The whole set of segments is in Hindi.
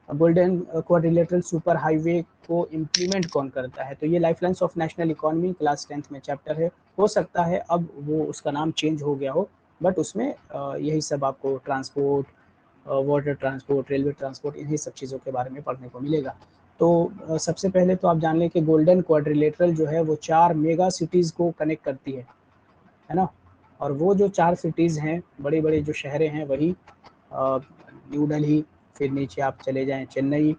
गोल्डन क्वाड्रिलेटरल सुपर हाईवे को इम्प्लीमेंट कौन करता है? तो ये lifelines of national economy class 10th में चैप्टर है। हो सकता है अब वो उसका नाम चेंज हो गया हो, बट उसमें यही सब आपको transport, water transport, railway transport, इन्हीं सब चीज़ों के बारे में पढ़ने को मिलेगा। तो सबसे पहले तो आप जान लें कि गोल्डन क्वाड्रिलेटरल जो है वो 4 मेगा सिटीज़ को कनेक्ट करती है ना? और वो जो 4 सिटीज़ हैं, बड़े-बड़े जो शहरें हैं, वही न्यू दिल्ली, फिर नीचे आप चले जाएँ चेन्नई,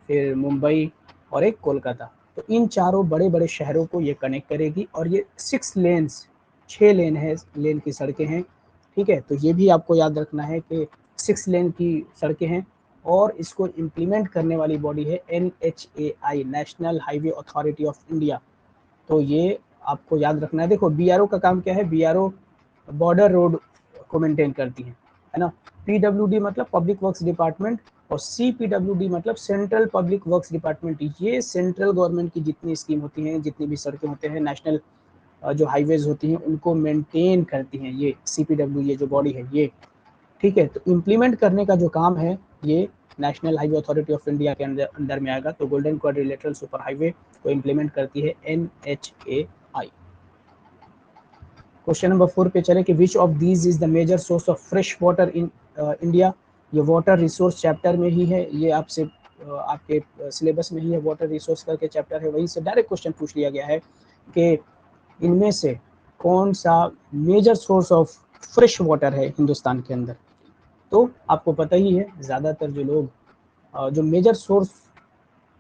फिर मुंबई और एक कोलकाता। तो इन चारों बड़े-बड़े शहरों को ये कनेक्ट करेगी और ये 6 लेन्स, 6 लेन की सड़कें हैं, ठीक है? तो ये भी आपको याद रखना है कि 6 लेन की सड़कें हैं और इसको इम्प्लीमेंट करने वाली बॉडी है NHAI, national Highway Authority of India. तो ये आपको याद रखना है। देखो BRO का काम क्या है? BRO बॉर्डर रोड को मेंटेन करती है ना? PWD मतलब पब्लिक वर्क्स डिपार्टमेंट और CPWD मतलब सेंट्रल पब्लिक वर्क्स डिपार्टमेंट। ये सेंट्रल गवर्नमेंट की जितनी स्कीम होती हैं, जितनी भी सड़कें होते हैं, नेशनल जो हाईवेज होती हैं, उनको मेंटेन करती हैं ये CPW, ये जो बॉडी है ये, ठीक है? तो इम्प्लीमेंट करने का जो काम है ये National Highway Authority of India के अंदर में आएगा। तो गोल्डन क्वाड्रिलेटरल सुपर हाईवे को इम्प्लीमेंट करती है NHAI। क्वेश्चन नंबर 4 पे चले कि which of these is the major source of fresh water in India. ये वाटर रिसोर्स चैप्टर में ही है, ये आपसे आपके सिलेबस में ही है, वाटर रिसोर्स करके चैप्टर है, वहीं से डायरेक्ट क्वेश्चन पूछ लिया गया है कि इनमें से कौन सा major source of fresh water है हिंदुस्तान के अंदर। तो आपको पता ही है, ज़्यादातर जो लोग जो मेजर सोर्स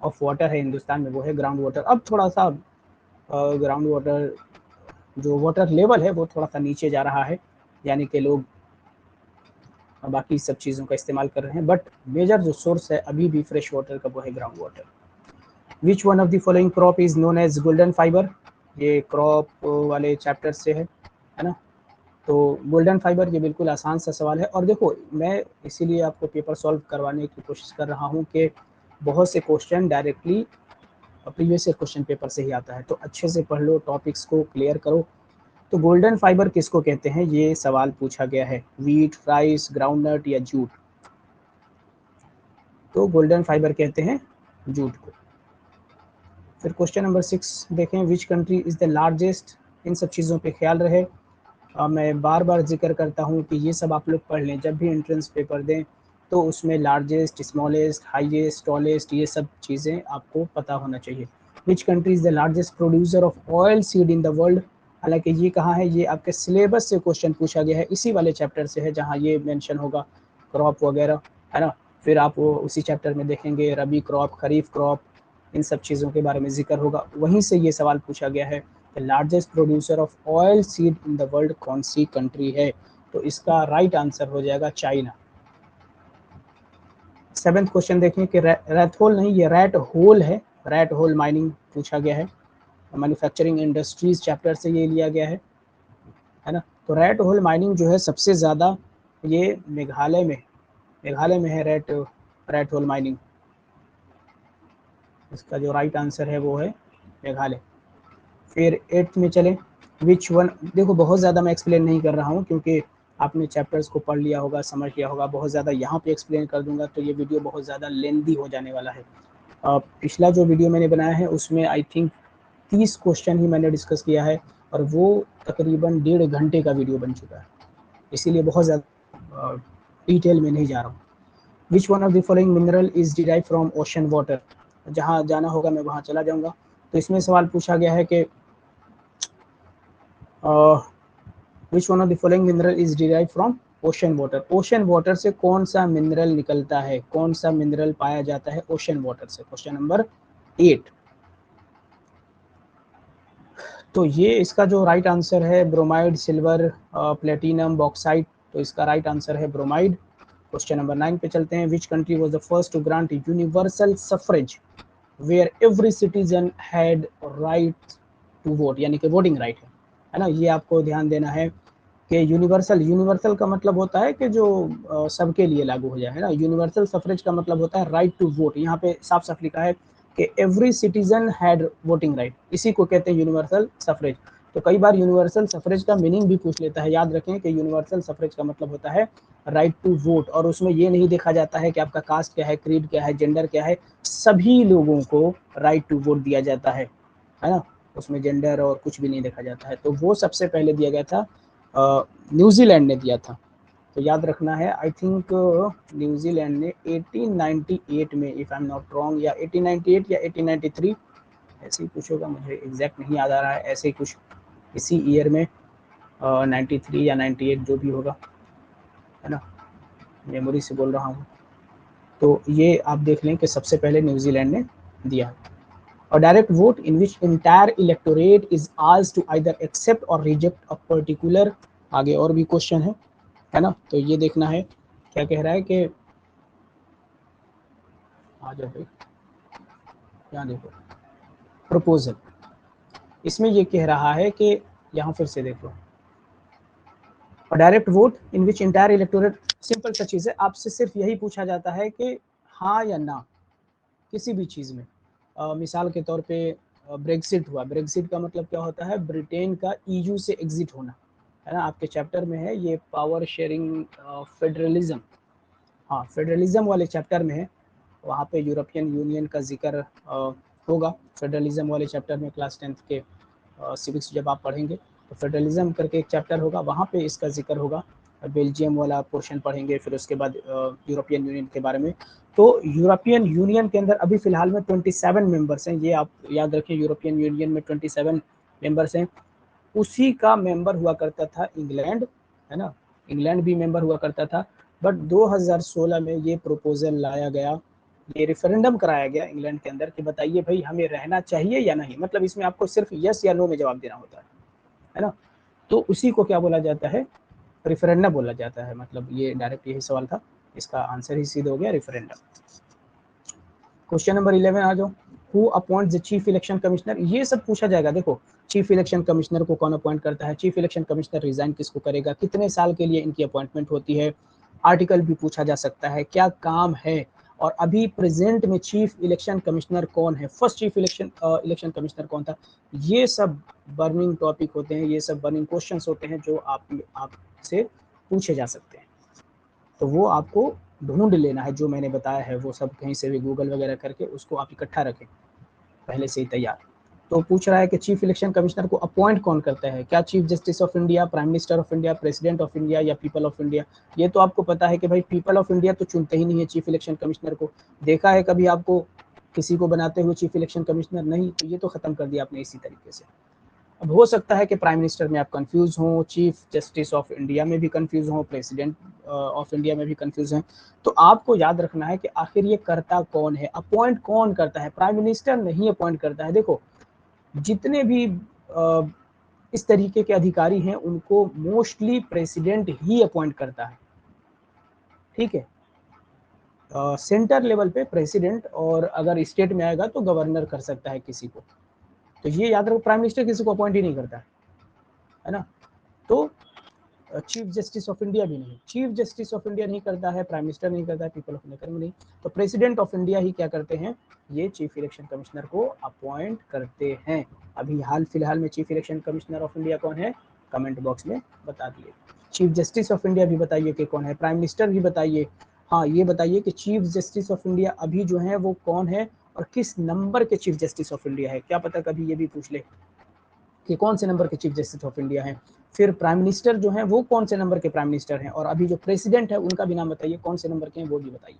ऑफ वाटर है हिंदुस्तान में वो है ग्राउंड वाटर। अब थोड़ा सा ग्राउंड वाटर जो वाटर लेवल है वो थोड़ा सा नीचे जा रहा है, यानी कि लोग बाकी सब चीज़ों का इस्तेमाल कर रहे हैं, बट मेजर जो सोर्स है अभी भी फ्रेश वाटर का वो है ground water. Which one of the following crop is known as golden fibre. ये क्रॉप वाले चैप्टर से है ना? तो गोल्डन फाइबर, ये बिल्कुल आसान सा सवाल है। और देखो मैं इसीलिए आपको पेपर सॉल्व करवाने की कोशिश कर रहा हूँ कि बहुत से question directly previous year question paper से ही आता है, तो अच्छे से पढ़ लो, टॉपिक्स को क्लियर करो। तो गोल्डन फाइबर किसको कहते हैं, ये सवाल पूछा गया है। वीट, राइस, ग्राउंडनट या जूट। तो गोल्डन फाइबर कहते हैं जूट को। फिर क्वेश्चन नंबर 6 देखें, which country is the largest. इन सब चीज़ों पे ख्याल रहे। मैं बार बार जिक्र करता हूँ कि ये सब आप लोग पढ़ लें, जब भी एंट्रेंस पेपर दें तो उसमें लार्जेस्ट, स्मॉलेस्ट, हाईएस्ट, टॉलेस्ट, ये सब चीज़ें आपको पता होना चाहिए। Which country is the largest producer of oil seed in the world. हालांकि ये कहाँ है, ये आपके सिलेबस से क्वेश्चन पूछा गया है, इसी वाले चैप्टर से है जहाँ ये मेंशन होगा क्रॉप वगैरह, है ना? फिर आप वो उसी चैप्टर में देखेंगे रबी क्रॉप, खरीफ क्रॉप, इन सब चीज़ों के बारे में जिक्र होगा, वहीं से ये सवाल पूछा गया है। Largest producer of oil seed in the world कौन सी कंट्री है? तो इसका राइट आंसर हो जाएगा चाइना। 7th क्वेश्चन देखें कि रैट होल नहीं, ये रैट होल है। रैट होल माइनिंग पूछा गया है, मैन्युफैक्चरिंग इंडस्ट्रीज चैप्टर से ये लिया गया है ना? तो रैट होल माइनिंग जो है सबसे ज़्यादा ये मेघालय में है रैट होल माइनिंग। इसका जो राइट आंसर है वो है मेघालय। फिर 8th में चलें, विच वन। देखो बहुत ज़्यादा मैं एक्सप्लेन नहीं कर रहा हूँ क्योंकि आपने चैप्टर्स को पढ़ लिया होगा, समझ लिया होगा। बहुत ज़्यादा यहाँ पे एक्सप्लेन कर दूंगा तो ये वीडियो बहुत ज़्यादा लेंदी हो जाने वाला है। पिछला जो वीडियो मैंने बनाया है उसमें आई थिंक 30 क्वेश्चन ही मैंने डिस्कस किया है और वो तकरीबन 1.5 घंटे का वीडियो बन चुका है, इसीलिए बहुत ज़्यादा डिटेल में नहीं जा रहा हूँ। विच one of the following mineral is derive from ocean water. जहाँ जाना होगा मैं वहाँ चला जाऊँगा। तो इसमें सवाल पूछा गया है कि which one of the following mineral is derive from ocean water. Ocean water से कौन सा मिनरल निकलता है, कौन सा मिनरल पाया जाता है ओशन वाटर से? Question number 8। तो ये इसका जो राइट आंसर है ब्रोमाइड, सिल्वर, प्लेटिनम, बॉक्साइट। तो इसका राइट आंसर है ब्रोमाइड। क्वेश्चन नंबर 9 पे चलते हैं, which country was the first to grant universal suffrage where every citizen had right to vote, यानी कि वोटिंग राइट है ना? ये आपको ध्यान देना है कि यूनिवर्सल का मतलब होता है कि जो सबके लिए लागू हो जाए, है ना? यूनिवर्सल सफरेज का मतलब होता है राइट टू वोट। यहाँ पे साफ साफ लिखा है कि every citizen had voting right, इसी को कहते हैं यूनिवर्सल सफरेज। तो कई बार यूनिवर्सल सफरेज का मीनिंग भी पूछ लेता है। याद रखें कि यूनिवर्सल सफरेज का मतलब होता है राइट टू वोट, और उसमें ये नहीं देखा जाता है कि आपका कास्ट क्या है, क्रीड क्या है, जेंडर क्या है, सभी लोगों को राइट टू वोट दिया जाता है ना, उसमें जेंडर और कुछ भी नहीं देखा जाता है। तो वो सबसे पहले दिया गया था, न्यूजीलैंड ने दिया था। तो याद रखना है, आई थिंक न्यूजीलैंड ने 1898 में, if I am not wrong, या 1898 या 1893, ऐसे ही कुछ होगा, मुझे एग्जैक्ट नहीं याद आ रहा है, ऐसे ही कुछ इसी ईयर में 93 या 98 जो भी होगा, है ना, मेमोरी से बोल रहा हूँ। तो ये आप देख लें कि सबसे पहले न्यूजीलैंड ने दिया। और direct vote in which entire electorate is asked to either accept or reject a particular, आगे और भी क्वेश्चन है ना, तो ये देखना है क्या कह रहा है कि, आ जाओ भाई यहाँ देखो, प्रपोजल, इसमें ये कह रहा है कि, यहाँ फिर से देखो, और direct vote in which entire electorate, simple सा चीज़ है, आपसे सिर्फ यही पूछा जाता है कि हाँ या ना किसी भी चीज़ में। मिसाल के तौर पे ब्रेक्सिट हुआ, ब्रेक्सिट का मतलब क्या होता है, ब्रिटेन का ईयू से एग्जिट होना, है ना, आपके चैप्टर में है ये पावर शेयरिंग फेडरलिज्म, हाँ फेडरलिज्म वाले चैप्टर में है, वहाँ पे यूरोपियन यूनियन का जिक्र होगा फेडरलिज्म वाले चैप्टर में, क्लास 10th के सिविक्स जब आप पढ़ेंगे तो फेडरलिज्म करके एक चैप्टर होगा, वहाँ पे इसका जिक्र होगा। बेल्जियम वाला पोर्शन पढ़ेंगे, फिर उसके बाद यूरोपियन यूनियन के बारे में। तो यूरोपियन यूनियन के अंदर अभी फ़िलहाल में 27 मेंबर्स हैं, ये आप याद रखें, यूरोपियन यूनियन में 27 मेंबर्स हैं। उसी का मेंबर हुआ करता था इंग्लैंड, है ना, इंग्लैंड भी मेंबर हुआ करता था। बट 2016 में ये प्रपोजल लाया गया, ये रेफरेंडम कराया गया इंग्लैंड के अंदर कि बताइए भाई हमें रहना चाहिए या नहीं, मतलब इसमें आपको सिर्फ यस या नो में जवाब देना होता है ना। तो उसी को क्या बोला जाता है, रेफरेंडम बोला जाता है, मतलब ये डायरेक्ट यही सवाल था, इसका आंसर ही सीधा हो गया रेफरेंडम। क्वेश्चन नंबर 11 आ जाओ, who appoints the chief election commissioner, ये सब पूछा जाएगा। देखो चीफ इलेक्शन कमिश्नर को कौन अपॉइंट करता है, चीफ इलेक्शन कमिश्नर रिजाइन किसको करेगा, कितने साल के लिए इनकी अपॉइंटमेंट होती है, आर्टिकल भी पूछा जा सकता है, क्या काम है, और अभी प्रेजेंट में चीफ इलेक्शन कमिश्नर कौन है, फर्स्ट चीफ इलेक्शन कमिश्नर कौन था, ये सब बर्निंग टॉपिक होते हैं, ये सब बर्निंग क्वेश्चंस होते हैं जो आपसे पूछे जा सकते हैं। तो वो आपको ढूंढ लेना है, जो मैंने बताया है वो सब कहीं से भी गूगल वगैरह करके उसको आप इकट्ठा रखें पहले से ही तैयार। तो पूछ रहा है कि चीफ इलेक्शन कमिश्नर को अपॉइंट कौन करता है, क्या chief justice of India, prime minister of India, president of India, या पीपल ऑफ इंडिया। ये तो आपको पता है कि भाई पीपल ऑफ इंडिया तो चुनते ही नहीं है चीफ इलेक्शन कमिश्नर को, देखा है कभी आपको किसी को बनाते हुए चीफ इलेक्शन कमिश्नर, नहीं, तो ये तो खत्म कर दिया आपने इसी तरीके से। अब हो सकता है कि प्राइम मिनिस्टर में आप कंफ्यूज हों, चीफ जस्टिस ऑफ इंडिया में भी कंफ्यूज हों, प्रेसिडेंट ऑफ इंडिया में भी कंफ्यूज हैं। तो आपको याद रखना है कि आखिर ये करता कौन है, अपॉइंट कौन करता है, प्राइम मिनिस्टर नहीं अपॉइंट करता है। देखो जितने भी इस तरीके के अधिकारी हैं उनको मोस्टली प्रेसिडेंट ही अपॉइंट करता है, ठीक है, सेंटर लेवल पे प्रेसिडेंट, और अगर स्टेट में आएगा तो गवर्नर कर सकता है किसी को। तो ये याद रखो, प्राइम मिनिस्टर किसी को अपॉइंट ही नहीं करता है ना। तो चीफ जस्टिस ऑफ इंडिया भी नहीं, चीफ जस्टिस ऑफ इंडिया नहीं करता है, प्राइम मिनिस्टर नहीं करता है, पीपल ऑफ इंडिया करेंगे नहीं, तो प्रेसिडेंट ऑफ इंडिया ही क्या करते हैं, ये चीफ इलेक्शन कमिश्नर को अपॉइंट करते हैं। अभी हाल फिलहाल में chief election commissioner of India कौन है, कमेंट बॉक्स में बता दिए। चीफ जस्टिस ऑफ इंडिया भी बताइए कि कौन है, प्राइम मिनिस्टर भी बताइए, हाँ ये बताइए कि चीफ जस्टिस ऑफ इंडिया अभी जो है वो कौन है और किस नंबर के चीफ जस्टिस ऑफ इंडिया है, क्या पता कभी ये भी पूछ ले कि कौन से नंबर के चीफ जस्टिस ऑफ इंडिया हैं। फिर प्राइम मिनिस्टर जो हैं वो कौन से नंबर के प्राइम मिनिस्टर हैं, और अभी जो प्रेसिडेंट है उनका भी नाम बताइए, कौन से नंबर के हैं वो भी बताइए।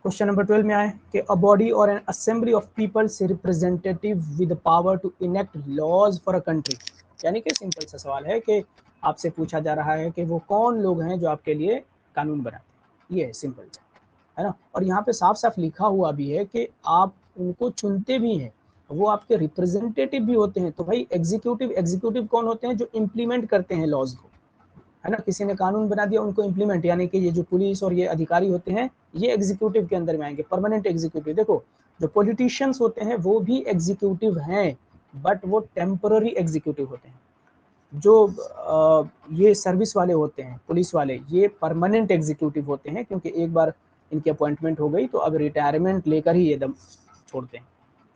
क्वेश्चन नंबर 12 में आए कि a body or an assembly of people's representative with power to enact laws for a country, यानी कि सिंपल सा सवाल है कि आपसे पूछा जा रहा है कि वो कौन लोग हैं जो आपके लिए कानून बनाते हैं, ये है सिंपल है ना। और यहाँ पे साफ साफ लिखा हुआ भी है कि आप उनको चुनते भी हैं, वो आपके रिप्रेजेंटेटिव भी होते हैं। तो भाई एग्जीक्यूटिव कौन होते हैं, जो इम्प्लीमेंट करते हैं लॉज को, है ना, किसी ने कानून बना दिया उनको इम्प्लीमेंट, यानी कि ये जो पुलिस और ये अधिकारी होते हैं ये एग्जीक्यूटिव के अंदर में आएंगे, परमानेंट एग्जीक्यूटिव। देखो जो पॉलिटिशियंस होते हैं वो भी एग्जीक्यूटिव हैं, बट वो टेम्पररी एग्जीक्यूटिव होते हैं। जो ये सर्विस वाले होते हैं, पुलिस वाले, ये परमानेंट एग्जीक्यूटिव होते हैं, क्योंकि एक बार इनकी अपॉइंटमेंट हो गई तो अब रिटायरमेंट लेकर ही ये दम छोड़ते हैं,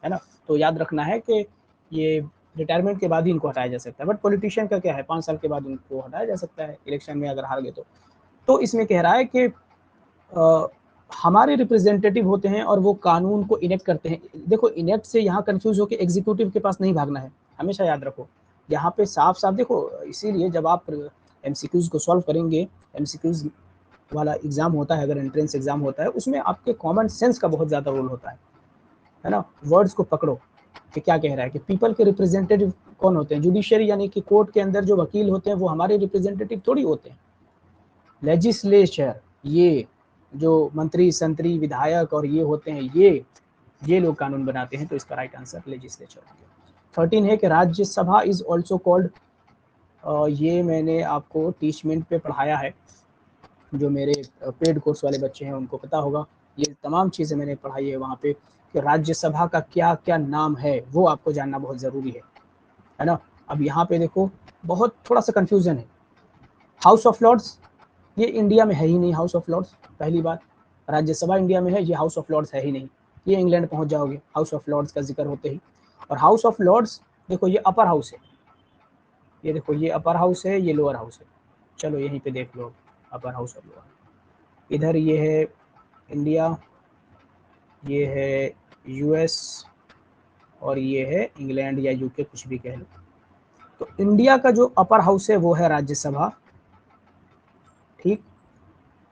है ना। तो याद रखना है कि ये रिटायरमेंट के बाद ही इनको हटाया जा सकता है। बट पॉलिटिशियन का क्या है, 5 साल के बाद उनको हटाया जा सकता है इलेक्शन में अगर हार गए तो इसमें कह रहा है कि हमारे रिप्रेजेंटेटिव होते हैं और वो कानून को इनेक्ट करते हैं। देखो इनेक्ट से यहाँ कंफ्यूज हो के एग्जीक्यूटिव के पास नहीं भागना है, हमेशा याद रखो। यहाँ पे साफ साफ देखो, इसीलिए जब आप एमसीक्यूज को सॉल्व करेंगे, एमसीक्यूज वाला एग्जाम होता है, अगर एंट्रेंस एग्जाम होता है, उसमें आपके कॉमन सेंस का बहुत ज़्यादा रोल होता है ना। वर्ड्स को पकड़ो कि क्या कह रहा है कि पीपल के रिप्रेजेंटेटिव कौन होते हैं, जुडिशरी यानी कि कोर्ट के अंदर जो वकील होते हैं वो हमारे रिप्रेजेंटेटिव थोड़ी होते हैं। लेजिस्लेचर, ये जो मंत्री संतरी विधायक और ये होते हैं, ये लोग कानून बनाते हैं, तो इसका राइट आंसर लेजिस्लेचर हो गया। 13 है कि राज्यसभा इज ऑल्सो कॉल्ड, ये मैंने आपको टीचमेंट पे पढ़ाया है, जो मेरे पेड कोर्स वाले बच्चे हैं उनको पता होगा, ये तमाम चीज़ें मैंने पढ़ाई है वहाँ पे कि राज्यसभा का क्या क्या नाम है, वो आपको जानना बहुत ज़रूरी है ना। अब यहाँ पे देखो बहुत थोड़ा सा कन्फ्यूज़न है। हाउस ऑफ लॉर्ड्स, ये इंडिया में है ही नहीं हाउस ऑफ लॉर्ड्स, पहली बात। राज्यसभा इंडिया में है, ये हाउस ऑफ लॉर्ड्स है ही नहीं, ये इंग्लैंड पहुंच जाओगे हाउस ऑफ लॉर्ड्स का जिक्र होते ही। और हाउस ऑफ लॉर्ड्स देखो ये अपर हाउस है, ये देखो ये अपर हाउस है, ये लोअर हाउस है। चलो यहीं पे देख लो अपर हाउस और लोअर। इधर ये है इंडिया, ये है यूएस और ये है इंग्लैंड या यूके, कुछ भी कह लो। तो इंडिया का जो अपर हाउस है वो है राज्यसभा, ठीक।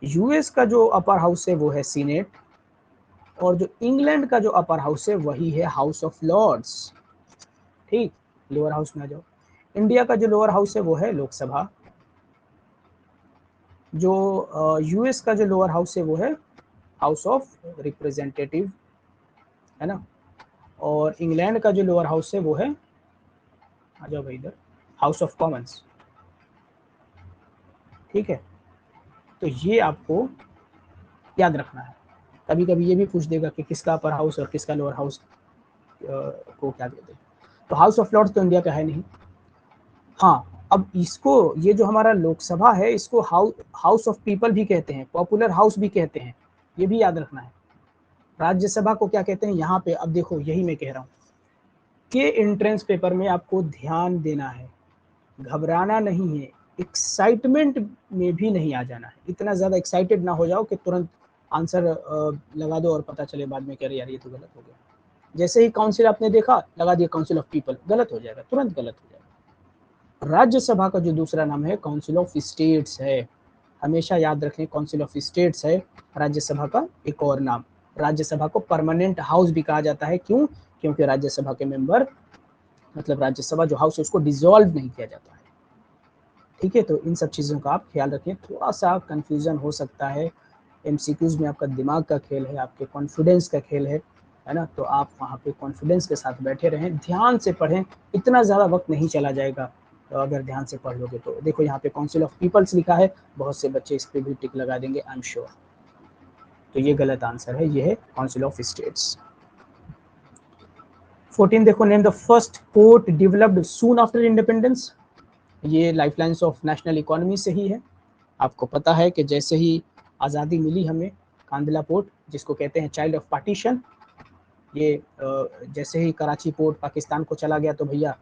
यूएस का जो अपर हाउस है वो है सीनेट, और जो इंग्लैंड का जो अपर हाउस है वही है हाउस ऑफ लॉर्ड्स, ठीक। लोअर हाउस में आ जाओ। इंडिया का जो लोअर हाउस है वो है लोकसभा, जो यूएस का जो लोअर हाउस है वो है हाउस ऑफ रिप्रेजेंटेटिव, है ना। और इंग्लैंड का जो लोअर हाउस है वो है, आ जाओ भाई इधर, हाउस ऑफ कॉमन्स, ठीक है। तो ये आपको याद रखना है। कभी कभी ये भी पूछ देगा कि किसका अपर हाउस और किसका लोअर हाउस को क्या देते हैं। तो हाउस ऑफ लॉर्ड्स तो इंडिया का है नहीं। हाँ, अब इसको, ये जो हमारा लोकसभा है इसको हाउस ऑफ पीपल भी कहते हैं, पॉपुलर हाउस भी कहते हैं, ये भी याद रखना है। राज्यसभा को क्या कहते हैं यहाँ पे, अब देखो यही मैं कह रहा हूँ कि एंट्रेंस पेपर में आपको ध्यान देना है, घबराना नहीं है, एक्साइटमेंट में भी नहीं आ जाना है, इतना ज़्यादा एक्साइटेड ना हो जाओ कि तुरंत आंसर लगा दो और पता चले बाद में कह रहे यार ये तो गलत हो गया। जैसे ही काउंसिल आपने देखा लगा दिया काउंसिल ऑफ पीपल, गलत हो जाएगा, तुरंत गलत हो जाएगा। राज्यसभा का जो दूसरा नाम है काउंसिल ऑफ स्टेट्स है, हमेशा याद रखें काउंसिल ऑफ स्टेट्स है राज्यसभा का एक और नाम। राज्यसभा को परमानेंट हाउस भी कहा जाता है, क्यों? क्योंकि राज्यसभा के मेंबर, मतलब राज्यसभा जो हाउस है उसको डिसॉल्व नहीं किया जाता है, ठीक है। तो इन सब चीज़ों का आप ख्याल रखें, थोड़ा सा कंफ्यूजन हो सकता है एमसीक्यूज में, आपका दिमाग का खेल है, आपके कॉन्फिडेंस का खेल है ना। तो आप वहाँ पे कॉन्फिडेंस के साथ बैठे रहें, ध्यान से पढ़ें, इतना ज़्यादा वक्त नहीं चला जाएगा तो अगर ध्यान से पढ़ लोगे तो। देखो यहाँ पे काउंसिल ऑफ पीपल्स लिखा है, बहुत से बच्चे इस पर भी टिक लगा देंगे आई एम श्योर, तो ये गलत आंसर है, ये है काउंसिल ऑफ स्टेट्स। 14 देखो, name the first port developed soon after independence, ये लाइफलाइंस ऑफ नेशनल इकोनॉमी से ही है। आपको पता है कि जैसे ही आज़ादी मिली हमें, कांदला पोर्ट जिसको कहते हैं चाइल्ड ऑफ पार्टीशन, ये जैसे ही कराची पोर्ट पाकिस्तान को चला गया तो भैया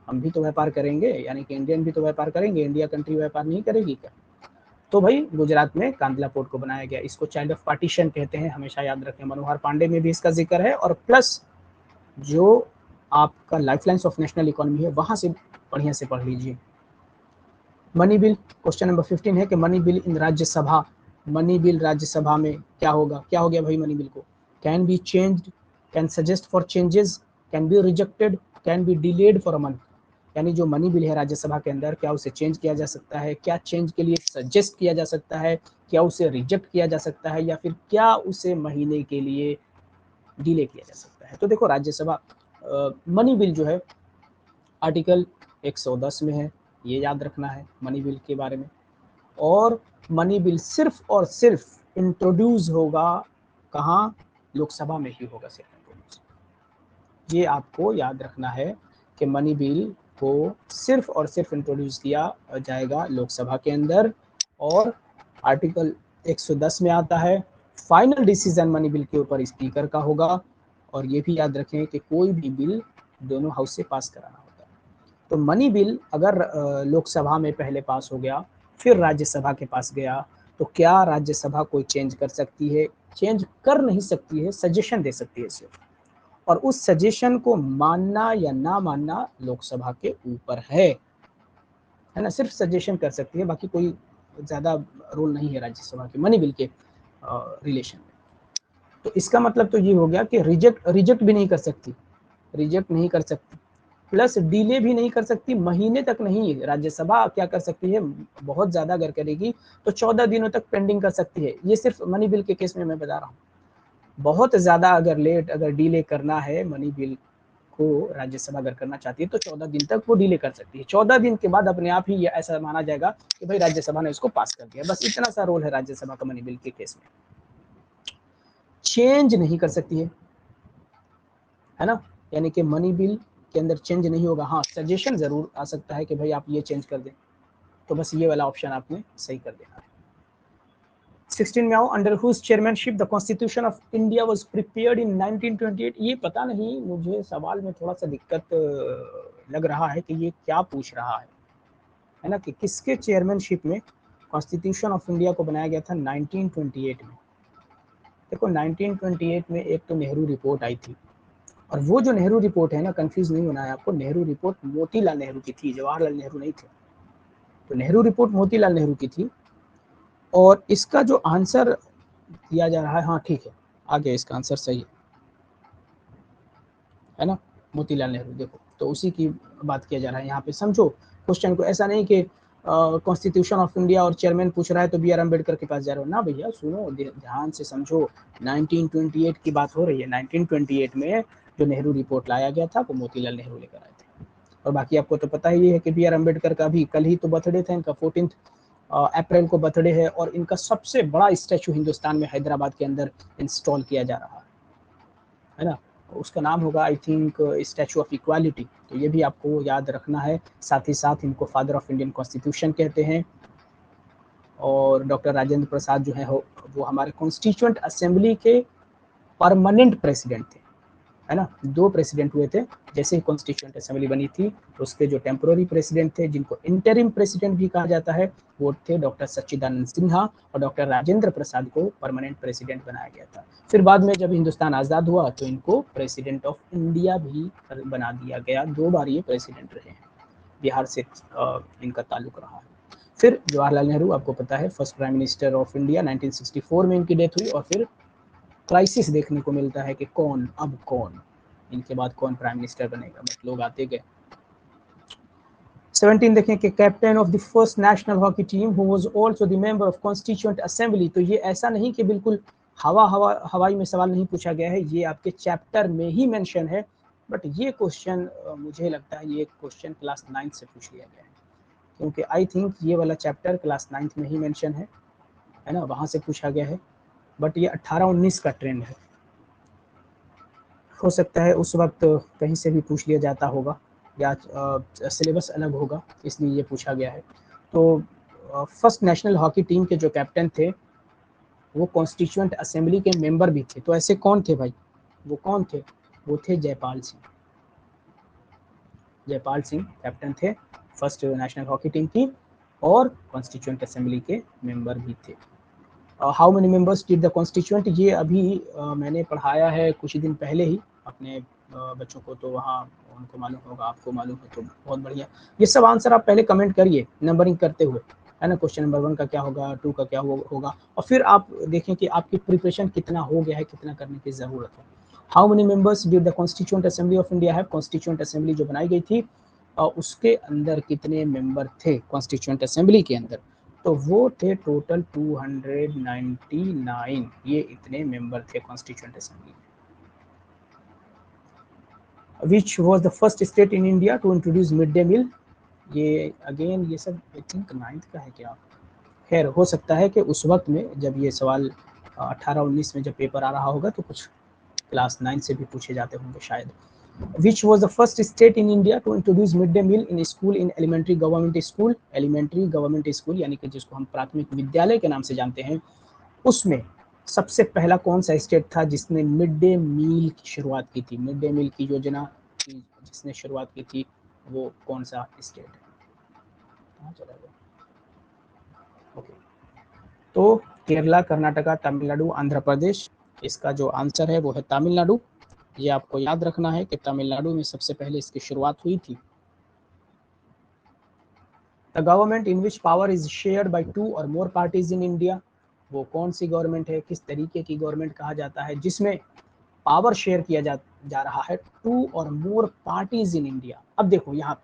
हम भी तो व्यापार करेंगे, यानी कि इंडियन भी तो व्यापार करेंगे, इंडिया कंट्री व्यापार नहीं करेगी क्या? तो भाई गुजरात में कांदला पोर्ट को बनाया गया, इसको चाइल्ड ऑफ पार्टीशन कहते हैं, हमेशा याद रखें। मनोहर पांडे में भी इसका जिक्र है, और प्लस जो आपका लाइफलाइंस ऑफ नेशनल इकोनॉमी है वहाँ से बढ़िया से पढ़ लीजिए। मनी बिल, क्वेश्चन नंबर 15 है कि मनी बिल इन राज्यसभा, मनी बिल राज्यसभा में क्या होगा? क्या हो गया भाई मनी बिल को? Can be changed, can suggest for changes, can be rejected, can be delayed for a month. यानी जो मनी बिल है राज्यसभा के अंदर, क्या उसे चेंज किया जा सकता है, क्या चेंज के लिए सजेस्ट किया जा सकता है, क्या उसे रिजेक्ट किया जा सकता है, या फिर क्या उसे महीने के लिए डिले किया जा सकता है। तो देखो राज्यसभा मनी बिल जो है आर्टिकल 110 में है, ये याद रखना है मनी बिल के बारे में। और मनी बिल सिर्फ और सिर्फ इंट्रोड्यूस होगा कहाँ? लोकसभा में ही होगा सिर्फ इंट्रोड्यूस। ये आपको याद रखना है कि मनी बिल को सिर्फ और सिर्फ इंट्रोड्यूस किया जाएगा लोकसभा के अंदर, और आर्टिकल 110 में आता है फाइनल डिसीजन मनी बिल के ऊपर स्पीकर का होगा। और ये भी याद रखें कि कोई भी बिल दोनों हाउस से पास कराना होता है। तो मनी बिल अगर लोकसभा में पहले पास हो गया, फिर राज्यसभा के पास गया, तो क्या राज्यसभा कोई चेंज कर सकती है? चेंज कर नहीं सकती है, सजेशन दे सकती है सिर्फ, और उस सजेशन को मानना या ना मानना लोकसभा के ऊपर है ना। सिर्फ सजेशन कर सकती है, बाकी कोई ज़्यादा रोल नहीं है राज्यसभा के मनी बिल के रिलेशन में। तो इसका मतलब तो ये हो गया कि रिजेक्ट भी नहीं कर सकती, रिजेक्ट नहीं कर सकती, प्लस डिले भी नहीं कर सकती, महीने तक नहीं। राज्यसभा क्या कर सकती है, बहुत ज़्यादा अगर करेगी तो 14 दिनों तक पेंडिंग कर सकती है। ये सिर्फ मनी बिल के केस में मैं बता रहा हूँ। बहुत ज़्यादा अगर लेट, अगर डिले करना है मनी बिल को, राज्यसभा अगर करना चाहती है तो 14 दिन तक वो डिले कर सकती है। 14 दिन के बाद अपने आप ही ये ऐसा माना जाएगा कि भाई राज्यसभा ने उसको पास कर दिया। बस इतना सा रोल है राज्यसभा का मनी बिल के केस में। चेंज नहीं कर सकती है ना, यानी कि मनी बिल के अंदर चेंज नहीं होगा। हाँ, सजेशन जरूर आ सकता है कि भाई आप ये चेंज कर दें, तो बस ये वाला ऑप्शन आपने सही कर देना है। 16 में आओ, under whose chairmanship the constitution of India was prepared in 1928। ये पता नहीं, मुझे सवाल में थोड़ा सा दिक्कत लग रहा है कि ये क्या पूछ रहा है ना, कि किसके चेयरमैनशिप में कॉन्स्टिट्यूशन ऑफ इंडिया को बनाया गया था 1928 में। देखो 1928 में एक तो नेहरू रिपोर्ट आई थी, और वो जो नेहरू रिपोर्ट है ना, कंफ्यूज नहीं होना है आपको, नेहरू रिपोर्ट मोतीलाल नेहरू की थी, जवाहरलाल नेहरू नहीं थे। तो नेहरू रिपोर्ट मोतीलाल नेहरू की थी, और इसका जो आंसर दिया जा रहा है, हाँ ठीक है, आगे इसका आंसर सही है ना, मोतीलाल नेहरू। देखो तो उसी की बात किया जा रहा है यहाँ पे, समझो क्वेश्चन को। ऐसा नहीं कि कॉन्स्टिट्यूशन ऑफ इंडिया और चेयरमैन पूछ रहा है तो बी आर अम्बेडकर के पास जा रहे हो ना भैया, सुनो ध्यान से समझो। 1928 की बात हो रही है। 1928 में जो नेहरू रिपोर्ट लाया गया था वो मोतीलाल नेहरू लेकर आए थे। और बाकी आपको तो पता ही है कि बी आर अम्बेडकर का भी कल ही तो बर्थडे था इनका, 14 अप्रैल को बर्थडे है, और इनका सबसे बड़ा स्टैचू हिंदुस्तान में हैदराबाद के अंदर इंस्टॉल किया जा रहा है ना। उसका नाम होगा I think statue of equality. तो ये भी आपको याद रखना है। साथ ही साथ इनको फादर ऑफ इंडियन कॉन्स्टिट्यूशन कहते हैं। और डॉक्टर राजेंद्र प्रसाद जो है वो हमारे कॉन्स्टिट्यूएंट असेंबली के परमानेंट प्रेसिडेंट थे, है ना। 2 प्रेसिडेंट हुए थे जैसे ही कॉन्स्टिट्यूएंट असेंबली बनी थी। तो उसके जो टेम्पोररी प्रेसिडेंट थे, जिनको इंटरिम प्रेसिडेंट भी कहा जाता है, वो थे डॉक्टर सच्चिदानंद सिन्हा, और डॉक्टर राजेंद्र प्रसाद को परमानेंट प्रेसिडेंट बनाया गया था। फिर बाद में जब हिंदुस्तान आज़ाद हुआ तो इनको प्रेसिडेंट ऑफ इंडिया भी बना दिया गया। 2 बार ये प्रेसिडेंट रहे हैं, बिहार से इनका ताल्लुक रहा है। फिर जवाहरलाल नेहरू, आपको पता है, first prime minister of India, 1964 में इनकी डेथ हुई। और फिर क्राइसिस देखने को मिलता है कि कौन, अब कौन, इनके बाद कौन प्राइम मिनिस्टर बनेगा, बट लोग आते गए। 17 देखें कि captain of the first national hockey team who was also the member of constituent assembly. तो ये ऐसा नहीं कि बिल्कुल हवाई में सवाल नहीं पूछा गया है, ये आपके चैप्टर में ही मेंशन है। बट ये क्वेश्चन मुझे लगता है ये क्वेश्चन क्लास 9 से पूछ लिया गया है, क्योंकि आई थिंक ये वाला चैप्टर क्लास 9 में ही मेंशन है ना, वहाँ से पूछा गया है। बट ये 18-19 का ट्रेंड है, हो सकता है उस वक्त कहीं से भी पूछ लिया जाता होगा, या सिलेबस अलग होगा, इसलिए ये पूछा गया है। तो फर्स्ट नेशनल हॉकी टीम के जो कैप्टन थे वो कॉन्स्टिट्यूएंट असेंबली के मेंबर भी थे। तो ऐसे कौन थे भाई, वो कौन थे? वो थे जयपाल सिंह। जयपाल सिंह कैप्टन थे फर्स्ट नेशनल हॉकी टीम की, और कॉन्स्टिट्यूएंट असेंबली के मेंबर भी थे। How many members did the constituent, ये अभी मैंने पढ़ाया है कुछ दिन पहले ही अपने बच्चों को, तो वहाँ उनको मालूम होगा, आपको मालूम है तो बहुत बढ़िया। ये सब आंसर आप पहले कमेंट करिए नंबरिंग करते हुए, है ना। क्वेश्चन नंबर 1 का क्या होगा, 2 का क्या होगा, और फिर आप देखें कि आपकी प्रिपरेशन कितना हो गया है, कितना करने की ज़रूरत है। How many members did the constituent assembly of India है, कॉन्स्टिट्यूएंट असेंबली जो बनाई गई थी उसके अंदर कितने मेंबर थे कॉन्स्टिट्यूएंट असेंबली के अंदर? तो वो थे टोटल 299, ये इतने मेंबर थे constituent assembly. Which was the first state in India to introduce mid day meal, ये अगेन ये सब आई थिंक 9th का है क्या, खैर हो सकता है कि उस वक्त में जब ये सवाल 18-19 में जब पेपर आ रहा होगा तो कुछ क्लास 9 से भी पूछे जाते होंगे शायद। Which was the first state in India to introduce midday meal in school in elementary government school? Elementary government school यानी कि जिसको हम प्राथमिक विद्यालय के नाम से जानते हैं, उसमें सबसे पहला कौन सा स्टेट था जिसने मिड डे मील की शुरुआत की थी? मिड डे मील की योजना की जिसने शुरुआत की थी वो कौन सा स्टेट है, कहाँ चला गया, ओके। तो केरला, कर्नाटका, तमिलनाडु, आंध्र प्रदेश, इसका जो आंसर है वो है तमिलनाडु। ये आपको याद रखना है कि तमिलनाडु में सबसे पहले इसकी शुरुआत हुई थी। The government in which power is shared by 2 और मोर पार्टीज इन इंडिया, वो कौन सी गवर्नमेंट है, किस तरीके की गवर्नमेंट कहा जाता है जिसमें पावर शेयर किया जा रहा है 2 और मोर पार्टीज इन इंडिया। अब देखो यहाँ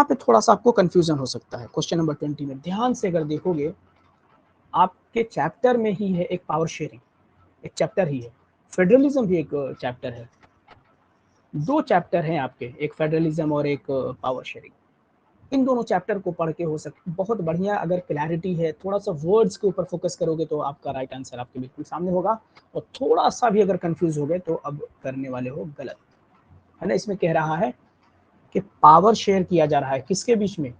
पे थोड़ा सा आपको कंफ्यूजन हो सकता है। क्वेश्चन नंबर 20 में ध्यान से अगर देखोगे, आपके चैप्टर में ही है एक पावर शेयरिंग, एक चैप्टर ही है, फेडरलिज्म भी एक चैप्टर है, 2 चैप्टर हैं आपके, एक फेडरलिज्म और एक पावर शेयरिंग। इन दोनों चैप्टर को पढ़ के हो सकता बहुत बढ़िया, अगर क्लैरिटी है, थोड़ा सा वर्ड्स के ऊपर फोकस करोगे तो आपका राइट आंसर आपके बिल्कुल सामने होगा। और थोड़ा सा भी अगर कंफ्यूज हो गए तो अब करने वाले हो गलत, है ना। इसमें कह रहा है कि पावर शेयर किया जा रहा है किसके बीच में,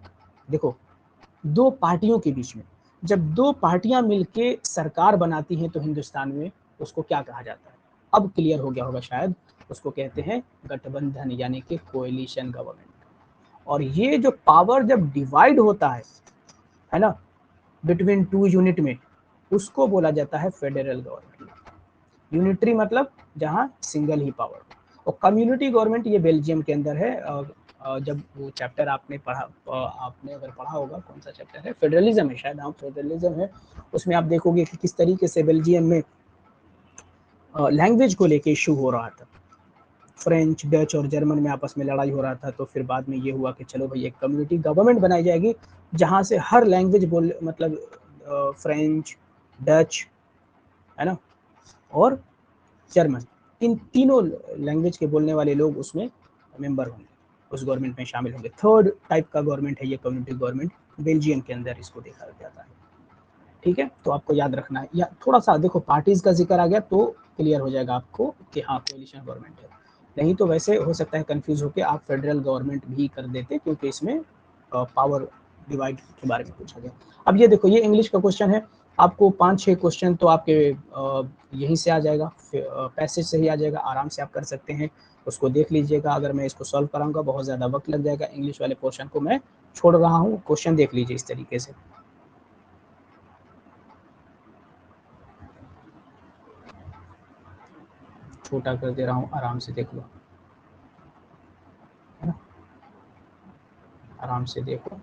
देखो 2 पार्टियों के बीच में। जब 2 पार्टियां मिलके सरकार बनाती हैं तो हिंदुस्तान में उसको क्या कहा जाता है, अब क्लियर हो गया होगा शायद, उसको कहते हैं गठबंधन, यानी कि कोएलिशन गवर्नमेंट। और ये जो पावर जब डिवाइड होता है ना, बिटवीन 2 यूनिट में, उसको बोला जाता है फेडरल गवर्नमेंट। यूनिटरी मतलब जहां सिंगल ही पावर। और कम्युनिटी गवर्नमेंट ये बेल्जियम के अंदर है। जब वो चैप्टर आपने पढ़ा, आपने अगर पढ़ा होगा, कौन सा चैप्टर है, फेडरलिज्म है शायद, हाँ फेडरलिज्म है, उसमें आप देखोगे कि किस तरीके से बेल्जियम में लैंग्वेज को लेके इशू हो रहा था। फ्रेंच, डच और जर्मन में आपस में लड़ाई हो रहा था। तो फिर बाद में ये हुआ कि चलो भाई एक कम्युनिटी गवर्नमेंट बनाई जाएगी जहां से हर लैंग्वेज बोल, मतलब फ्रेंच, डच, है ना, और जर्मन, इन तीनों लैंग्वेज के बोलने वाले लोग उसमें मेंबर होंगे, उस गवर्नमेंट में शामिल होंगे। थर्ड टाइप का गवर्नमेंट है ये कम्युनिटी गवर्नमेंट, बेल्जियम के अंदर इसको देखा जाता है। ठीक है, तो आपको याद रखना है। या थोड़ा सा देखो पार्टीज का जिक्र आ गया तो क्लियर हो जाएगा आपको कि हाँ कोलिशन गवर्नमेंट है। नहीं तो वैसे हो सकता है कंफ्यूज होकर आप फेडरल गवर्नमेंट भी कर देते, क्योंकि इसमें पावर डिवाइड के बारे में पूछा गया। अब ये देखो, ये इंग्लिश का क्वेश्चन है, आपको 5-6 क्वेश्चन तो आपके यहीं से आ जाएगा, पैसेज से ही आ जाएगा, आराम से आप कर सकते हैं। उसको देख लीजिएगा। अगर मैं इसको सॉल्व कराऊंगा बहुत ज़्यादा वक्त लग जाएगा, इंग्लिश वाले पोर्शन को मैं छोड़ रहा हूँ। क्वेश्चन देख लीजिए इस तरीके से। छोटा कर दे रहा हूँ, आराम से देख लो, है ना, आराम से देखो।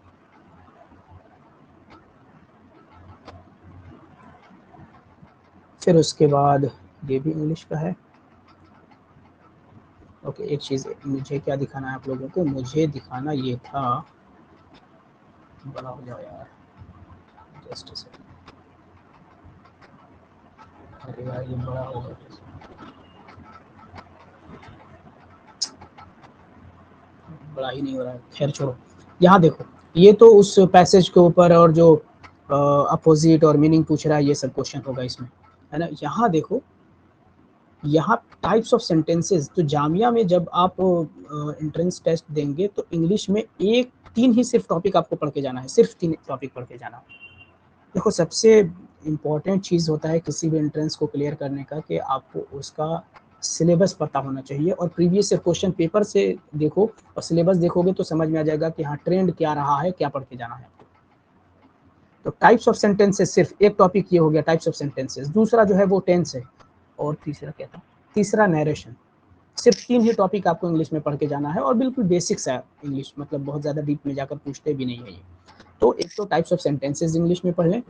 फिर उसके बाद ये भी इंग्लिश का है। ओके, एक चीज़ मुझे क्या दिखाना है आप लोगों को, मुझे दिखाना ये था, बड़ा हो जाओ यार, जस्ट सेकंड, अरे यार ये बड़ा होगा, बड़ा ही नहीं हो रहा है, खैर छोड़ो। यहाँ देखो, ये तो उस पैसेज के ऊपर और जो अपोजिट और मीनिंग पूछ रहा है, ये सब क्वेश्चन होगा इसमें, है ना। यहाँ देखो, यहाँ टाइप्स ऑफ सेंटेंसेस, तो जामिया में जब आप एंट्रेंस टेस्ट देंगे तो इंग्लिश में 3 ही सिर्फ टॉपिक आपको पढ़ के जाना है, सिर्फ 3 टॉपिक पढ़ के जाना है। देखो सबसे इम्पोर्टेंट चीज़ होता है किसी भी एंट्रेंस को क्लियर करने का कि आपको उसका सिलेबस पता होना चाहिए। और प्रीवियस से क्वेश्चन पेपर से देखो और सिलेबस देखोगे तो समझ में आ जाएगा कि हाँ ट्रेंड क्या रहा है, क्या पढ़ के जाना है आपको। तो टाइप्स ऑफ सेंटेंसेस, सिर्फ एक टॉपिक ये हो गया टाइप्स ऑफ सेंटेंसेस। दूसरा जो है वो टेंस है, और तीसरा क्या था, तीसरा नरेशन। सिर्फ 3 ही टॉपिक आपको इंग्लिश में पढ़ के जाना है, और बिल्कुल बेसिक्स है इंग्लिश, मतलब बहुत ज़्यादा डीप में जाकर पूछते भी नहीं है ये। तो एक तो टाइप्स ऑफ सेंटेंसेस इंग्लिश में पढ़ लें,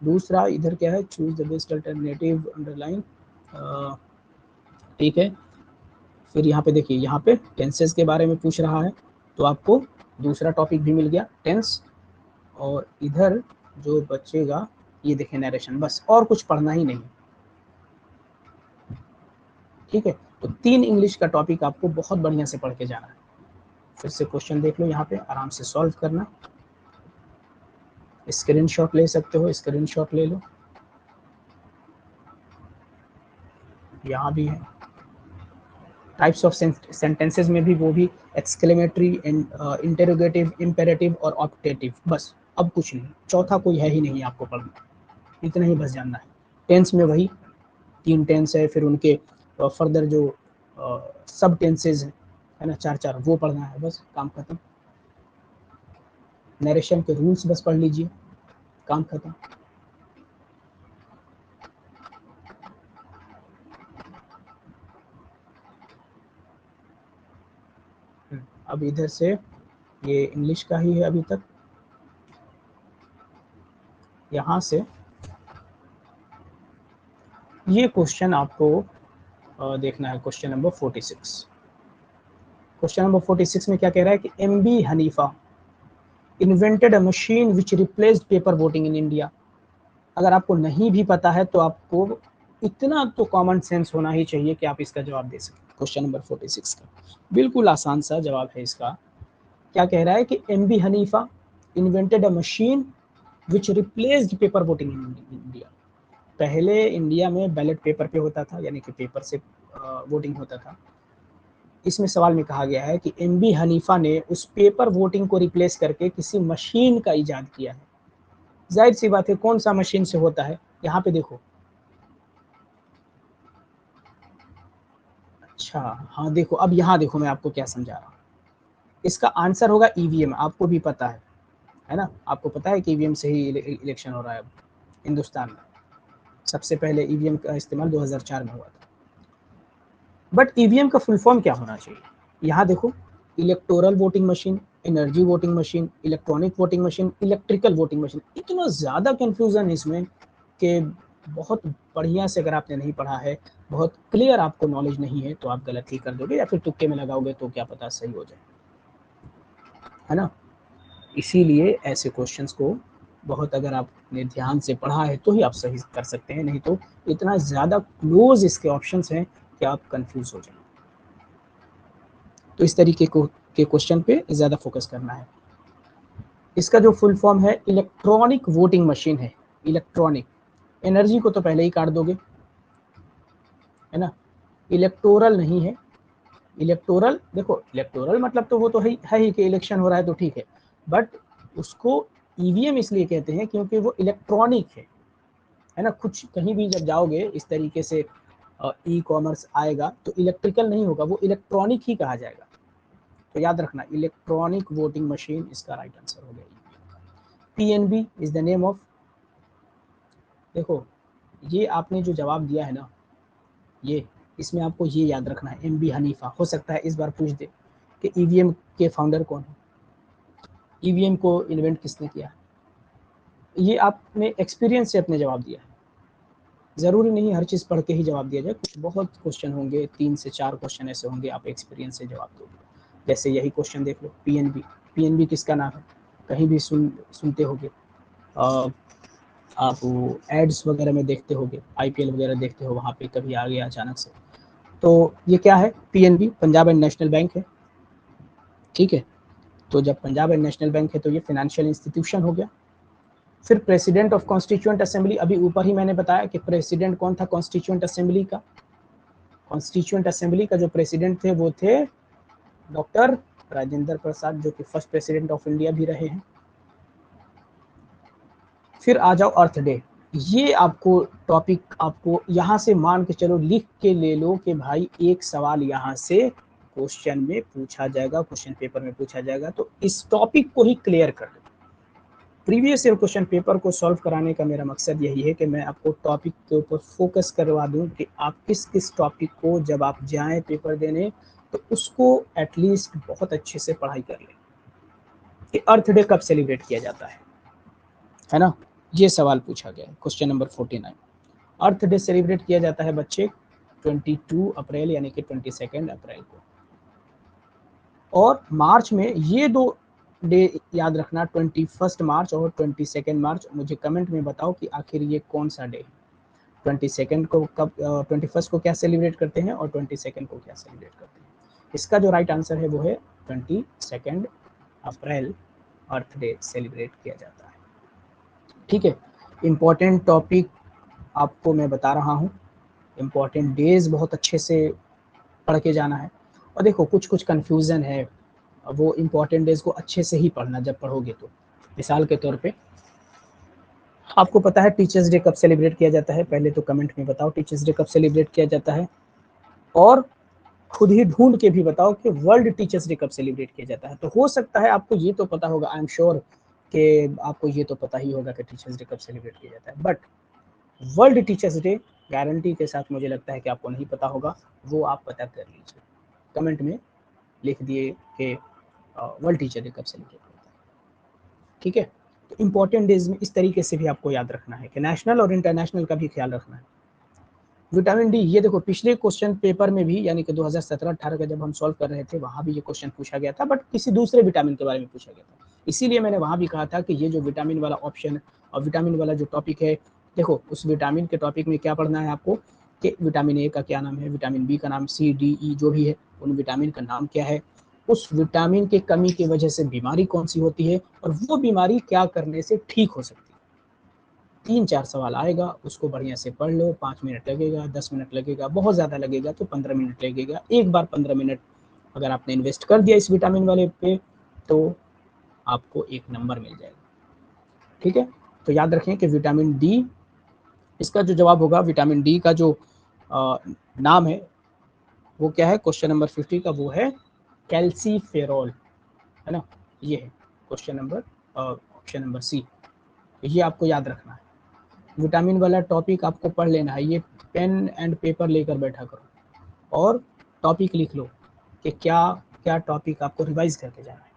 दूसरा इधर क्या है, choose the best alternative underline, ठीक है। फिर यहाँ पे देखिए, यहाँ पे टेंसेस के बारे में पूछ रहा है, तो आपको दूसरा टॉपिक भी मिल गया टेंस। और इधर जो बचेगा ये देखें नरेशन, बस और कुछ पढ़ना ही नहीं, ठीक है। तो 3 इंग्लिश का टॉपिक आपको बहुत बढ़िया से पढ़ के जाना है। फिर से क्वेश्चन देख लो, यहाँ पे आराम से सॉल्व करना, स्क्रीनशॉट ले सकते हो, स्क्रीनशॉट ले लो, यहाँ भी है। टाइप्स ऑफ सेंटेंसेस में भी वो भी एक्सक्लेमेटरी, इंटेरोगेटिव, इंपेरेटिव और ऑप्टेटिव, बस अब कुछ नहीं, चौथा कोई है ही नहीं आपको पढ़ना, इतना ही बस जानना है। टेंस में वही 3 टेंस है, फिर उनके फर्दर जो सब टेंसेज है ना, 4 वो पढ़ना है, बस काम खत्म। नरेशन के रूल्स बस पढ़ लीजिए, काम खत्म। अब इधर से ये इंग्लिश का ही है अभी तक, यहाँ से ये क्वेश्चन आपको देखना है, क्वेश्चन नंबर 46। क्वेश्चन नंबर 46 में क्या कह रहा है कि MB. Hanifa invented a machine which replaced paper voting in India. अगर आपको नहीं भी पता है तो आपको इतना तो कॉमन सेंस होना ही चाहिए कि आप इसका जवाब दे सकें। क्वेश्चन नंबर 46 का बिल्कुल आसान सा जवाब है इसका। क्या कह रहा है कि MB. Hanifa invented a machine which replaced paper voting in India. पहले इंडिया में बैलेट पेपर पे होता था, यानी कि पेपर से वोटिंग होता था। इसमें सवाल में कहा गया है कि एम.बी. हनीफा ने उस पेपर वोटिंग को रिप्लेस करके किसी मशीन का इजाद किया है। जाहिर सी बात है, कौन सा मशीन से होता है, यहाँ पे देखो। अच्छा हाँ, देखो अब यहाँ देखो मैं आपको क्या समझा रहा हूँ। इसका आंसर होगा ईवीएम। आपको भी पता है ना, आपको पता है कि ईवीएम से ही इलेक्शन हो रहा है अब हिंदुस्तान में। सबसे पहले ईवीएम का इस्तेमाल 2004 में हुआ था। बट ईवीएम का फुल फॉर्म क्या होना चाहिए, यहाँ देखो। Electoral voting machine, energy voting machine, electronic voting machine, electrical voting machine. इतना ज़्यादा कंफ्यूजन है इसमें कि बहुत बढ़िया से अगर आपने नहीं पढ़ा है, बहुत क्लियर आपको नॉलेज नहीं है, तो आप गलत ही कर दोगे या फिर तुक्के में लगाओगे तो क्या पता सही हो जाए, है ना। इसीलिए ऐसे क्वेश्चंस को बहुत, अगर आपने ध्यान से पढ़ा है तो ही आप सही कर सकते हैं, नहीं तो इतना ज़्यादा क्लोज इसके ऑप्शंस हैं कि आप कंफ्यूज हो जाएंगे। तो इस तरीके के क्वेश्चन पे ज़्यादा फोकस करना है। इसका जो फुल फॉर्म है इलेक्ट्रॉनिक वोटिंग मशीन है। इलेक्ट्रॉनिक, एनर्जी को तो पहले ही काट दोगे, है ना। इलेक्टोरल नहीं है। इलेक्टोरल देखो, इलेक्टोरल मतलब तो वो तो है ही कि इलेक्शन हो रहा है तो ठीक है, बट उसको ईवीएम इसलिए कहते हैं क्योंकि वो इलेक्ट्रॉनिक है ना। कुछ कहीं भी जब जाओगे इस तरीके से ई कॉमर्स आएगा तो इलेक्ट्रिकल नहीं होगा, वो इलेक्ट्रॉनिक ही कहा जाएगा। तो याद रखना, इलेक्ट्रॉनिक वोटिंग मशीन इसका राइट आंसर हो गया। PNB is the name of, देखो ये आपने जो जवाब दिया है ना, ये इसमें आपको ये याद रखना है, एम बी हनीफा। हो सकता है इस बार पूछ दे कि ईवीएम के फाउंडर कौन है, ईवीएम को इन्वेंट किसने किया। ये आपने एक्सपीरियंस से अपने जवाब दिया है, ज़रूरी नहीं हर चीज़ पढ़ के ही जवाब दिया जाए। कुछ बहुत क्वेश्चन होंगे, 3 से 4 क्वेश्चन ऐसे होंगे आप एक्सपीरियंस से जवाब दोगे। जैसे यही क्वेश्चन देख लो, पीएनबी। पीएनबी किसका नाम है, कहीं भी सुनते होगे, आप वो एड्स वगैरह में देखते होगे, आईपीएल वगैरह देखते हो, वहाँ पे कभी आ गया अचानक से। तो ये क्या है, PNB Punjab and national bank है, ठीक है। तो जब पंजाब एंड नेशनल बैंक है तो ये फाइनेंशियल इंस्टीट्यूशन हो गया। फिर प्रेसिडेंट ऑफ कॉन्स्टिट्यूएंट असेंबली, अभी ऊपर ही मैंने बताया कि प्रेसिडेंट कौन था कॉन्स्टिट्यूएंट असेंबली का। कॉन्स्टिट्यूएंट असेंबली का जो प्रेसिडेंट थे वो थे डॉक्टर राजेंद्र प्रसाद, जो कि फर्स्ट प्रेसिडेंट ऑफ इंडिया भी रहे हैं। फिर आ जाओ अर्थ डे। ये आपको टॉपिक, आपको यहाँ से मान के चलो, लिख के ले लो कि भाई एक सवाल यहाँ से क्वेश्चन में पूछा जाएगा, क्वेश्चन पेपर में पूछा जाएगा, तो इस टॉपिक को ही क्लियर कर लो। प्रीवियस ईयर क्वेश्चन पेपर को सॉल्व कराने का मेरा मकसद यही है कि मैं आपको टॉपिक के ऊपर फोकस करवा दूं कि आप किस किस टॉपिक को जब आप जाएं पेपर देने तो उसको एटलीस्ट बहुत अच्छे से पढ़ाई कर लें। कि अर्थ डे कब सेलिब्रेट किया जाता है ना, ये सवाल पूछा गया है क्वेश्चन नंबर 49। अर्थ डे सेलिब्रेट किया जाता है बच्चे 22 अप्रैल यानी कि 22 अप्रैल को। और मार्च में ये दो डे याद रखना, 21 मार्च और 22 मार्च। मुझे कमेंट में बताओ कि आखिर ये कौन सा डे है, 22 को कब, 21 को क्या सेलिब्रेट करते हैं और 22 को क्या सेलिब्रेट करते हैं। इसका जो राइट आंसर है वो है 22 अप्रैल अर्थ डे सेलिब्रेट किया जाता है, ठीक है। इम्पॉर्टेंट टॉपिक आपको मैं बता रहा हूँ, इम्पॉर्टेंट डेज बहुत अच्छे से पढ़ के जाना है। और देखो कुछ कुछ कन्फ्यूज़न है, वो इम्पॉर्टेंट डेज को अच्छे से ही पढ़ना जब पढ़ोगे तो। मिसाल के तौर पे आपको पता है टीचर्स डे कब सेलिब्रेट किया जाता है, पहले तो कमेंट में बताओ टीचर्स डे कब सेलिब्रेट किया जाता है। और खुद ही ढूंढ के भी बताओ कि वर्ल्ड टीचर्स डे कब सेलिब्रेट किया जाता है। तो हो सकता है आपको ये तो पता होगा, आई एम श्योर कि आपको ये तो पता ही होगा कि टीचर्स डे कब सेलिब्रेट किया जाता है, but world teachers day guarantee के साथ मुझे लगता है कि आपको नहीं पता होगा, वो आप पता कर लीजिए। कमेंट में लिख दिए कि वर्ल्ड टीचर डे कब सेलिब्रेट होता है, ठीक है। तो इंपॉर्टेंट डेज में इस तरीके से भी आपको याद रखना है कि नेशनल और इंटरनेशनल का भी ख्याल रखना है। विटामिन डी, ये देखो पिछले क्वेश्चन पेपर में भी, यानी कि 2017-18 का जब हम सॉल्व कर रहे थे, वहाँ भी ये क्वेश्चन पूछा गया था, बट किसी दूसरे विटामिन के बारे में पूछा गया था। इसीलिए मैंने वहाँ भी कहा था कि ये जो विटामिन वाला ऑप्शन और विटामिन वाला जो टॉपिक है, देखो उस विटामिन के टॉपिक में क्या पढ़ना है आपको कि विटामिन ए का क्या नाम है, विटामिन बी का नाम, सी डी ई जो भी है उन विटामिन का नाम क्या है, उस विटामिन की कमी की वजह से बीमारी कौन सी होती है और वो बीमारी क्या करने से ठीक हो सकती है। 3-4 सवाल आएगा, उसको बढ़िया से पढ़ लो। 5 मिनट लगेगा, 10 मिनट लगेगा, बहुत ज़्यादा लगेगा तो 15 मिनट लगेगा। एक बार 15 मिनट अगर आपने इन्वेस्ट कर दिया इस विटामिन वाले पे तो आपको एक नंबर मिल जाएगा, ठीक है। तो याद रखें कि विटामिन डी, इसका जो जवाब होगा विटामिन डी का जो नाम है वो क्या है, क्वेश्चन नंबर 50 का वो है कैल्सीफेरॉल, है ना। ये है question number option number C. ये आपको याद रखना है। विटामिन वाला टॉपिक आपको पढ़ लेना है, ये पेन एंड पेपर लेकर बैठा करो और टॉपिक लिख लो कि क्या क्या टॉपिक आपको रिवाइज करके जाना है।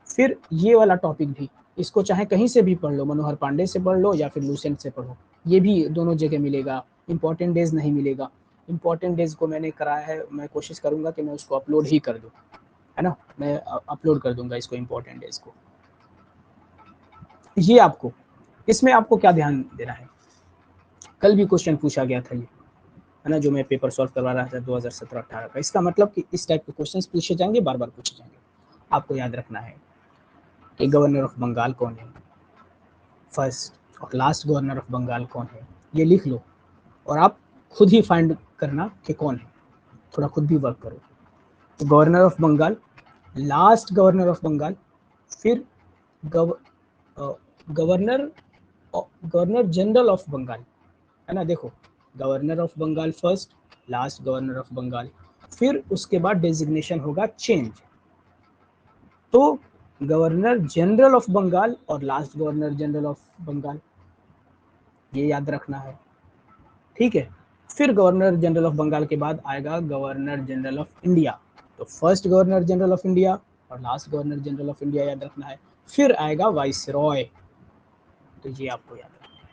फिर ये वाला टॉपिक भी, इसको चाहे कहीं से भी पढ़ लो, मनोहर पांडे से पढ़ लो या फिर लूसेंट से पढ़ो, ये भी दोनों जगह मिलेगा। इंपॉर्टेंट डेज नहीं मिलेगा। इंपॉर्टेंट डेज को मैंने कराया है, मैं कोशिश करूँगा कि मैं उसको अपलोड ही कर दूँ, है ना। मैं अपलोड कर दूंगा इसको, इंपॉर्टेंट डेज को। ये आपको, इसमें आपको क्या ध्यान देना है, कल भी क्वेश्चन पूछा गया था ये, है ना, जो मैं पेपर सॉल्व करवा रहा था 2017-18 का। इसका मतलब कि इस टाइप के क्वेश्चंस पूछे जाएंगे, बार बार पूछे जाएंगे। आपको याद रखना है कि गवर्नर ऑफ बंगाल कौन है, फर्स्ट और लास्ट गवर्नर ऑफ बंगाल कौन है, ये लिख लो और आप खुद ही फाइंड करना कि कौन है, थोड़ा खुद भी वर्क करो। तो governor of Bengal, last governor of Bengal, फिर governor governor general of Bengal, है ना। देखो governor of Bengal first, last governor of Bengal, फिर उसके बाद डेजिग्नेशन होगा चेंज। तो गवर्नर जनरल ऑफ बंगाल और last governor general of Bengal, ये याद रखना है, ठीक है। फिर गवर्नर जनरल ऑफ बंगाल के बाद आएगा गवर्नर जनरल ऑफ इंडिया। तो first governor general of India और last governor general of India याद रखना है। फिर आएगा वाइसरॉय। तो ये आपको याद रखना है,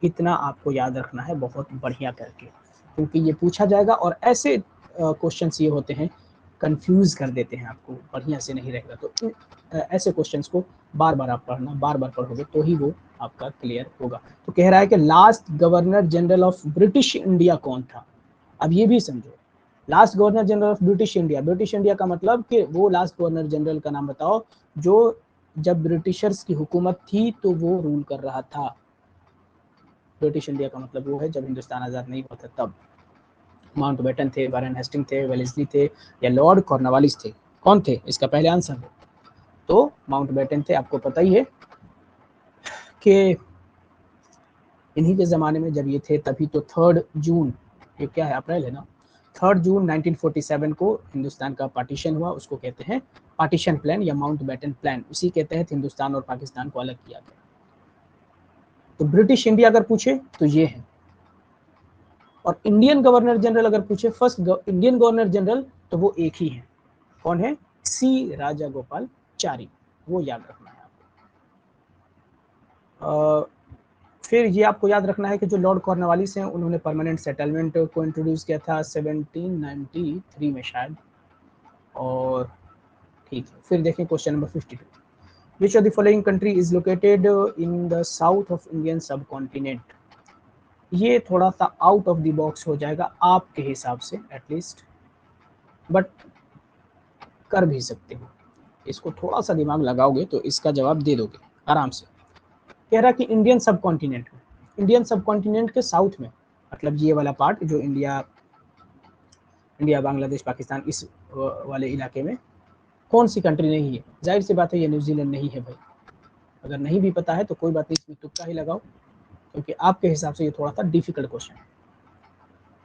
इतना आपको याद रखना है बहुत बढ़िया करके, क्योंकि ये पूछा जाएगा और ऐसे क्वेश्चंस ये होते हैं कंफ्यूज कर देते हैं आपको, बढ़िया से नहीं रहेगा। तो ऐसे क्वेश्चंस को बार बार आप पढ़ना, बार बार पढ़ोगे तो ही वो आपका क्लियर होगा। तो कह रहा है कि last governor general of British India कौन था। अब ये भी समझो, last governor general of British India, British India का मतलब कि वो लास्ट गवर्नर जनरल का नाम बताओ जो जब ब्रिटिशर्स की हुकूमत थी तो वो रूल कर रहा था। ब्रिटिश इंडिया का मतलब वो है जब हिंदुस्तान आज़ाद नहीं हुआ था तब। माउंटबेटन थे, वारेन हेस्टिंग थे, वेलेस्ली थे या लॉर्ड कॉर्नवालिस थे, कौन थे इसका पहले आंसर हो तो माउंटबेटन थे। आपको पता ही है कि इन्हीं के ज़माने में जब ये थे तभी तो 3 जून, ये क्या है अप्रैल है ना, 3 जून 1947 को हिंदुस्तान का पार्टीशन हुआ, उसको कहते हैं पार्टीशन प्लान या माउंटबेटन प्लान। उसी के तहत हिंदुस्तान और पाकिस्तान को अलग किया गया। तो ब्रिटिश इंडिया अगर पूछे तो ये है, और इंडियन गवर्नर जनरल अगर पूछे, फर्स्ट इंडियन गवर्नर जनरल तो वो एक ही है, कौन है, सी राजागोपालाचारी, वो याद रखना है आपको। फिर ये आपको याद रखना है कि जो लॉर्ड कॉर्नवालिस हैं उन्होंने परमानेंट सेटलमेंट को इंट्रोड्यूस किया था 1793 में शायद, और ठीक है। फिर देखें question number 52, which of the following country is located in the south of Indian सब कॉन्टिनेंट। ये थोड़ा सा आउट ऑफ द बॉक्स हो जाएगा आपके हिसाब से एटलीस्ट, बट कर भी सकते हो, इसको थोड़ा सा दिमाग लगाओगे तो इसका जवाब दे दोगे आराम से। कह रहा कि इंडियन सब कॉन्टिनेंट में, इंडियन सब कॉन्टिनेंट के साउथ में, मतलब ये वाला पार्ट जो इंडिया बांग्लादेश पाकिस्तान इस वाले इलाके में कौन सी कंट्री नहीं है। जाहिर सी बात है ये न्यूजीलैंड नहीं है भाई। अगर नहीं भी पता है तो कोई बात नहीं, इसमें तुक्का ही लगाओ क्योंकि आपके हिसाब से ये थोड़ा सा डिफिकल्ट क्वेश्चन है।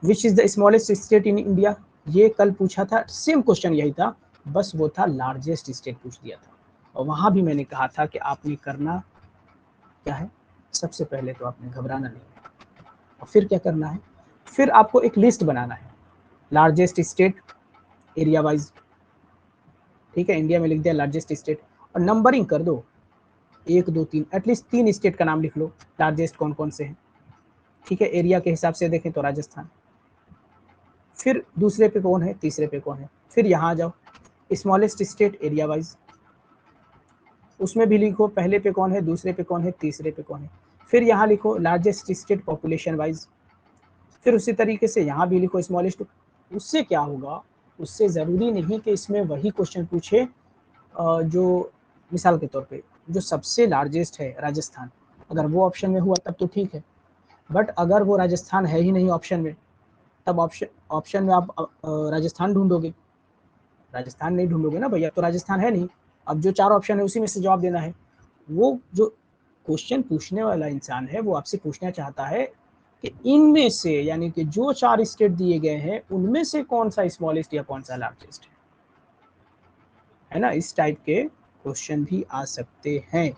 Which is the smallest state in India, ये कल पूछा था, सेम क्वेश्चन यही था, बस वो था लार्जेस्ट स्टेट पूछ दिया था। और वहाँ भी मैंने कहा था कि आपने करना क्या है, सबसे पहले तो आपने घबराना नहीं है, और फिर क्या करना है, फिर आपको एक लिस्ट बनाना है, लार्जेस्ट स्टेट एरिया वाइज, ठीक है, इंडिया में लिख दिया लार्जेस्ट स्टेट, और नंबरिंग कर दो, 1 2 3, एटलीस्ट 3 स्टेट का नाम लिख लो, लार्जेस्ट कौन कौन से हैं, ठीक है। एरिया के हिसाब से देखें तो राजस्थान, फिर दूसरे पे कौन है, तीसरे पे कौन है, फिर यहाँ आ जाओ स्मॉलेस्ट स्टेट एरिया वाइज, उसमें भी लिखो पहले पे कौन है, दूसरे पे कौन है, तीसरे पे कौन है, फिर यहाँ लिखो लार्जेस्ट स्टेट पॉपुलेशन वाइज, फिर उसी तरीके से यहाँ भी लिखो स्मॉलेस्ट। उससे क्या होगा, उससे ज़रूरी नहीं कि इसमें वही क्वेश्चन पूछे जो मिसाल के तौर पे जो सबसे लार्जेस्ट है राजस्थान, अगर वो ऑप्शन में हुआ तब तो ठीक है, बट अगर वो राजस्थान है ही नहीं ऑप्शन में, तब ऑप्शन में आप राजस्थान ढूंढोगे, राजस्थान नहीं ढूंढोगे ना भैया, तो राजस्थान है नहीं। अब जो 4 ऑप्शन है उसी में से जवाब देना है। वो जो क्वेश्चन पूछने वाला इंसान है वो आपसे पूछना चाहता है कि इनमें से, यानी कि जो 4 स्टेट दिए गए हैं उनमें से कौन सा स्मॉलेस्ट या कौन सा लार्जेस्ट है ना। इस टाइप के क्वेश्चन भी आ सकते हैं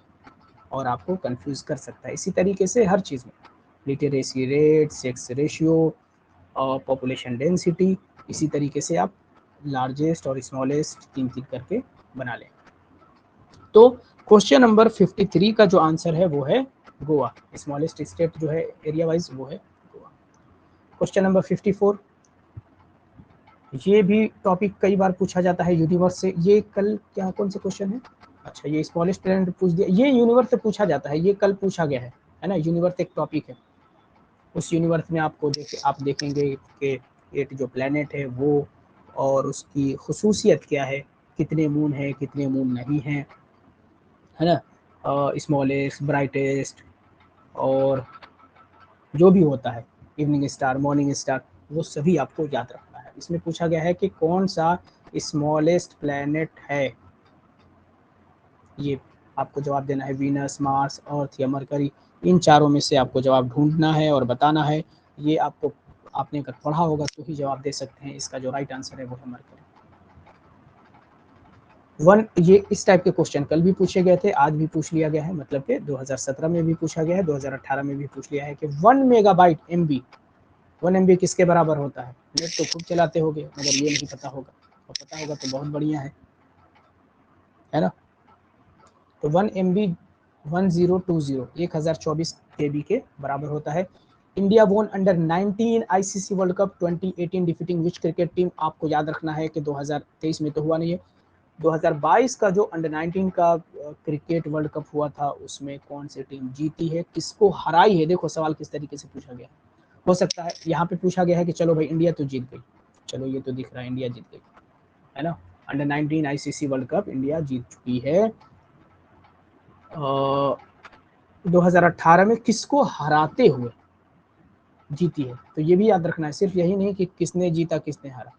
और आपको कंफ्यूज कर सकता है। इसी तरीके से हर चीज़ में लिटरेसी रेट, सेक्स रेशियो और पॉपुलेशन डेंसिटी, इसी तरीके से आप लार्जेस्ट और स्मॉलेस्ट 3-3 करके बना लें। तो क्वेश्चन नंबर 53 का जो आंसर है वो है गोवा, स्मॉलेस्ट स्टेट जो है एरिया वाइज वो है गोवा। क्वेश्चन नंबर 54, ये भी टॉपिक कई बार पूछा जाता है यूनिवर्स से। ये कल क्या कौन से क्वेश्चन है, अच्छा ये स्मॉलेस्ट प्लैनेट पूछ दिया, ये यूनिवर्स से पूछा जाता है, ये कल पूछा गया है ना। यूनिवर्स एक टॉपिक है, उस यूनिवर्स में आपको आप देखेंगे कि एक जो प्लैनेट है वो और उसकी खुसूसियत क्या है, कितने मून है कितने मून नहीं है ना, स्मॉलेस्ट, ब्राइटेस्ट और जो भी होता है, इवनिंग स्टार, मॉर्निंग स्टार, वो सभी आपको याद रखना है। इसमें पूछा गया है कि कौन सा स्मॉलेस्ट प्लैनेट है, ये आपको जवाब देना है, वीनस, मार्स, अर्थ या मरकरी, इन चारों में से आपको जवाब ढूंढना है और बताना है। ये आपको, आपने अगर पढ़ा होगा तो ही जवाब दे सकते हैं। इसका जो राइट आंसर है वो है मरकरी। ये इस टाइप के क्वेश्चन कल भी पूछे गए थे, आज भी पूछ लिया गया है, मतलब कि 2017 में भी पूछा गया है, 2018 में भी पूछ लिया है कि 1 मेगाबाइट एमबी, 1 एमबी किसके बराबर होता है। नेट तो खूब चलाते होगे मगर ये नहीं पता होगा, और पता होगा तो बहुत बढ़िया है ना। तो 1 एमबी 1024 केबी के बराबर होता है। India won under 19 ICC world cup 2018 defeating which cricket team, आपको याद रखना है कि 2023 में तो हुआ नहीं है, 2022 का जो अंडर 19 का क्रिकेट वर्ल्ड कप हुआ था उसमें कौन सी टीम जीती है, किसको हराई है। देखो सवाल किस तरीके से पूछा गया, हो सकता है यहाँ पे पूछा गया है कि चलो भाई इंडिया तो जीत गई, चलो ये तो दिख रहा है इंडिया जीत गई है ना, under 19 ICC world cup India जीत चुकी है। 2018 में किसको हराते हुए जीती है, तो ये भी याद रखना है, सिर्फ यही नहीं कि किसने जीता किसने हारा।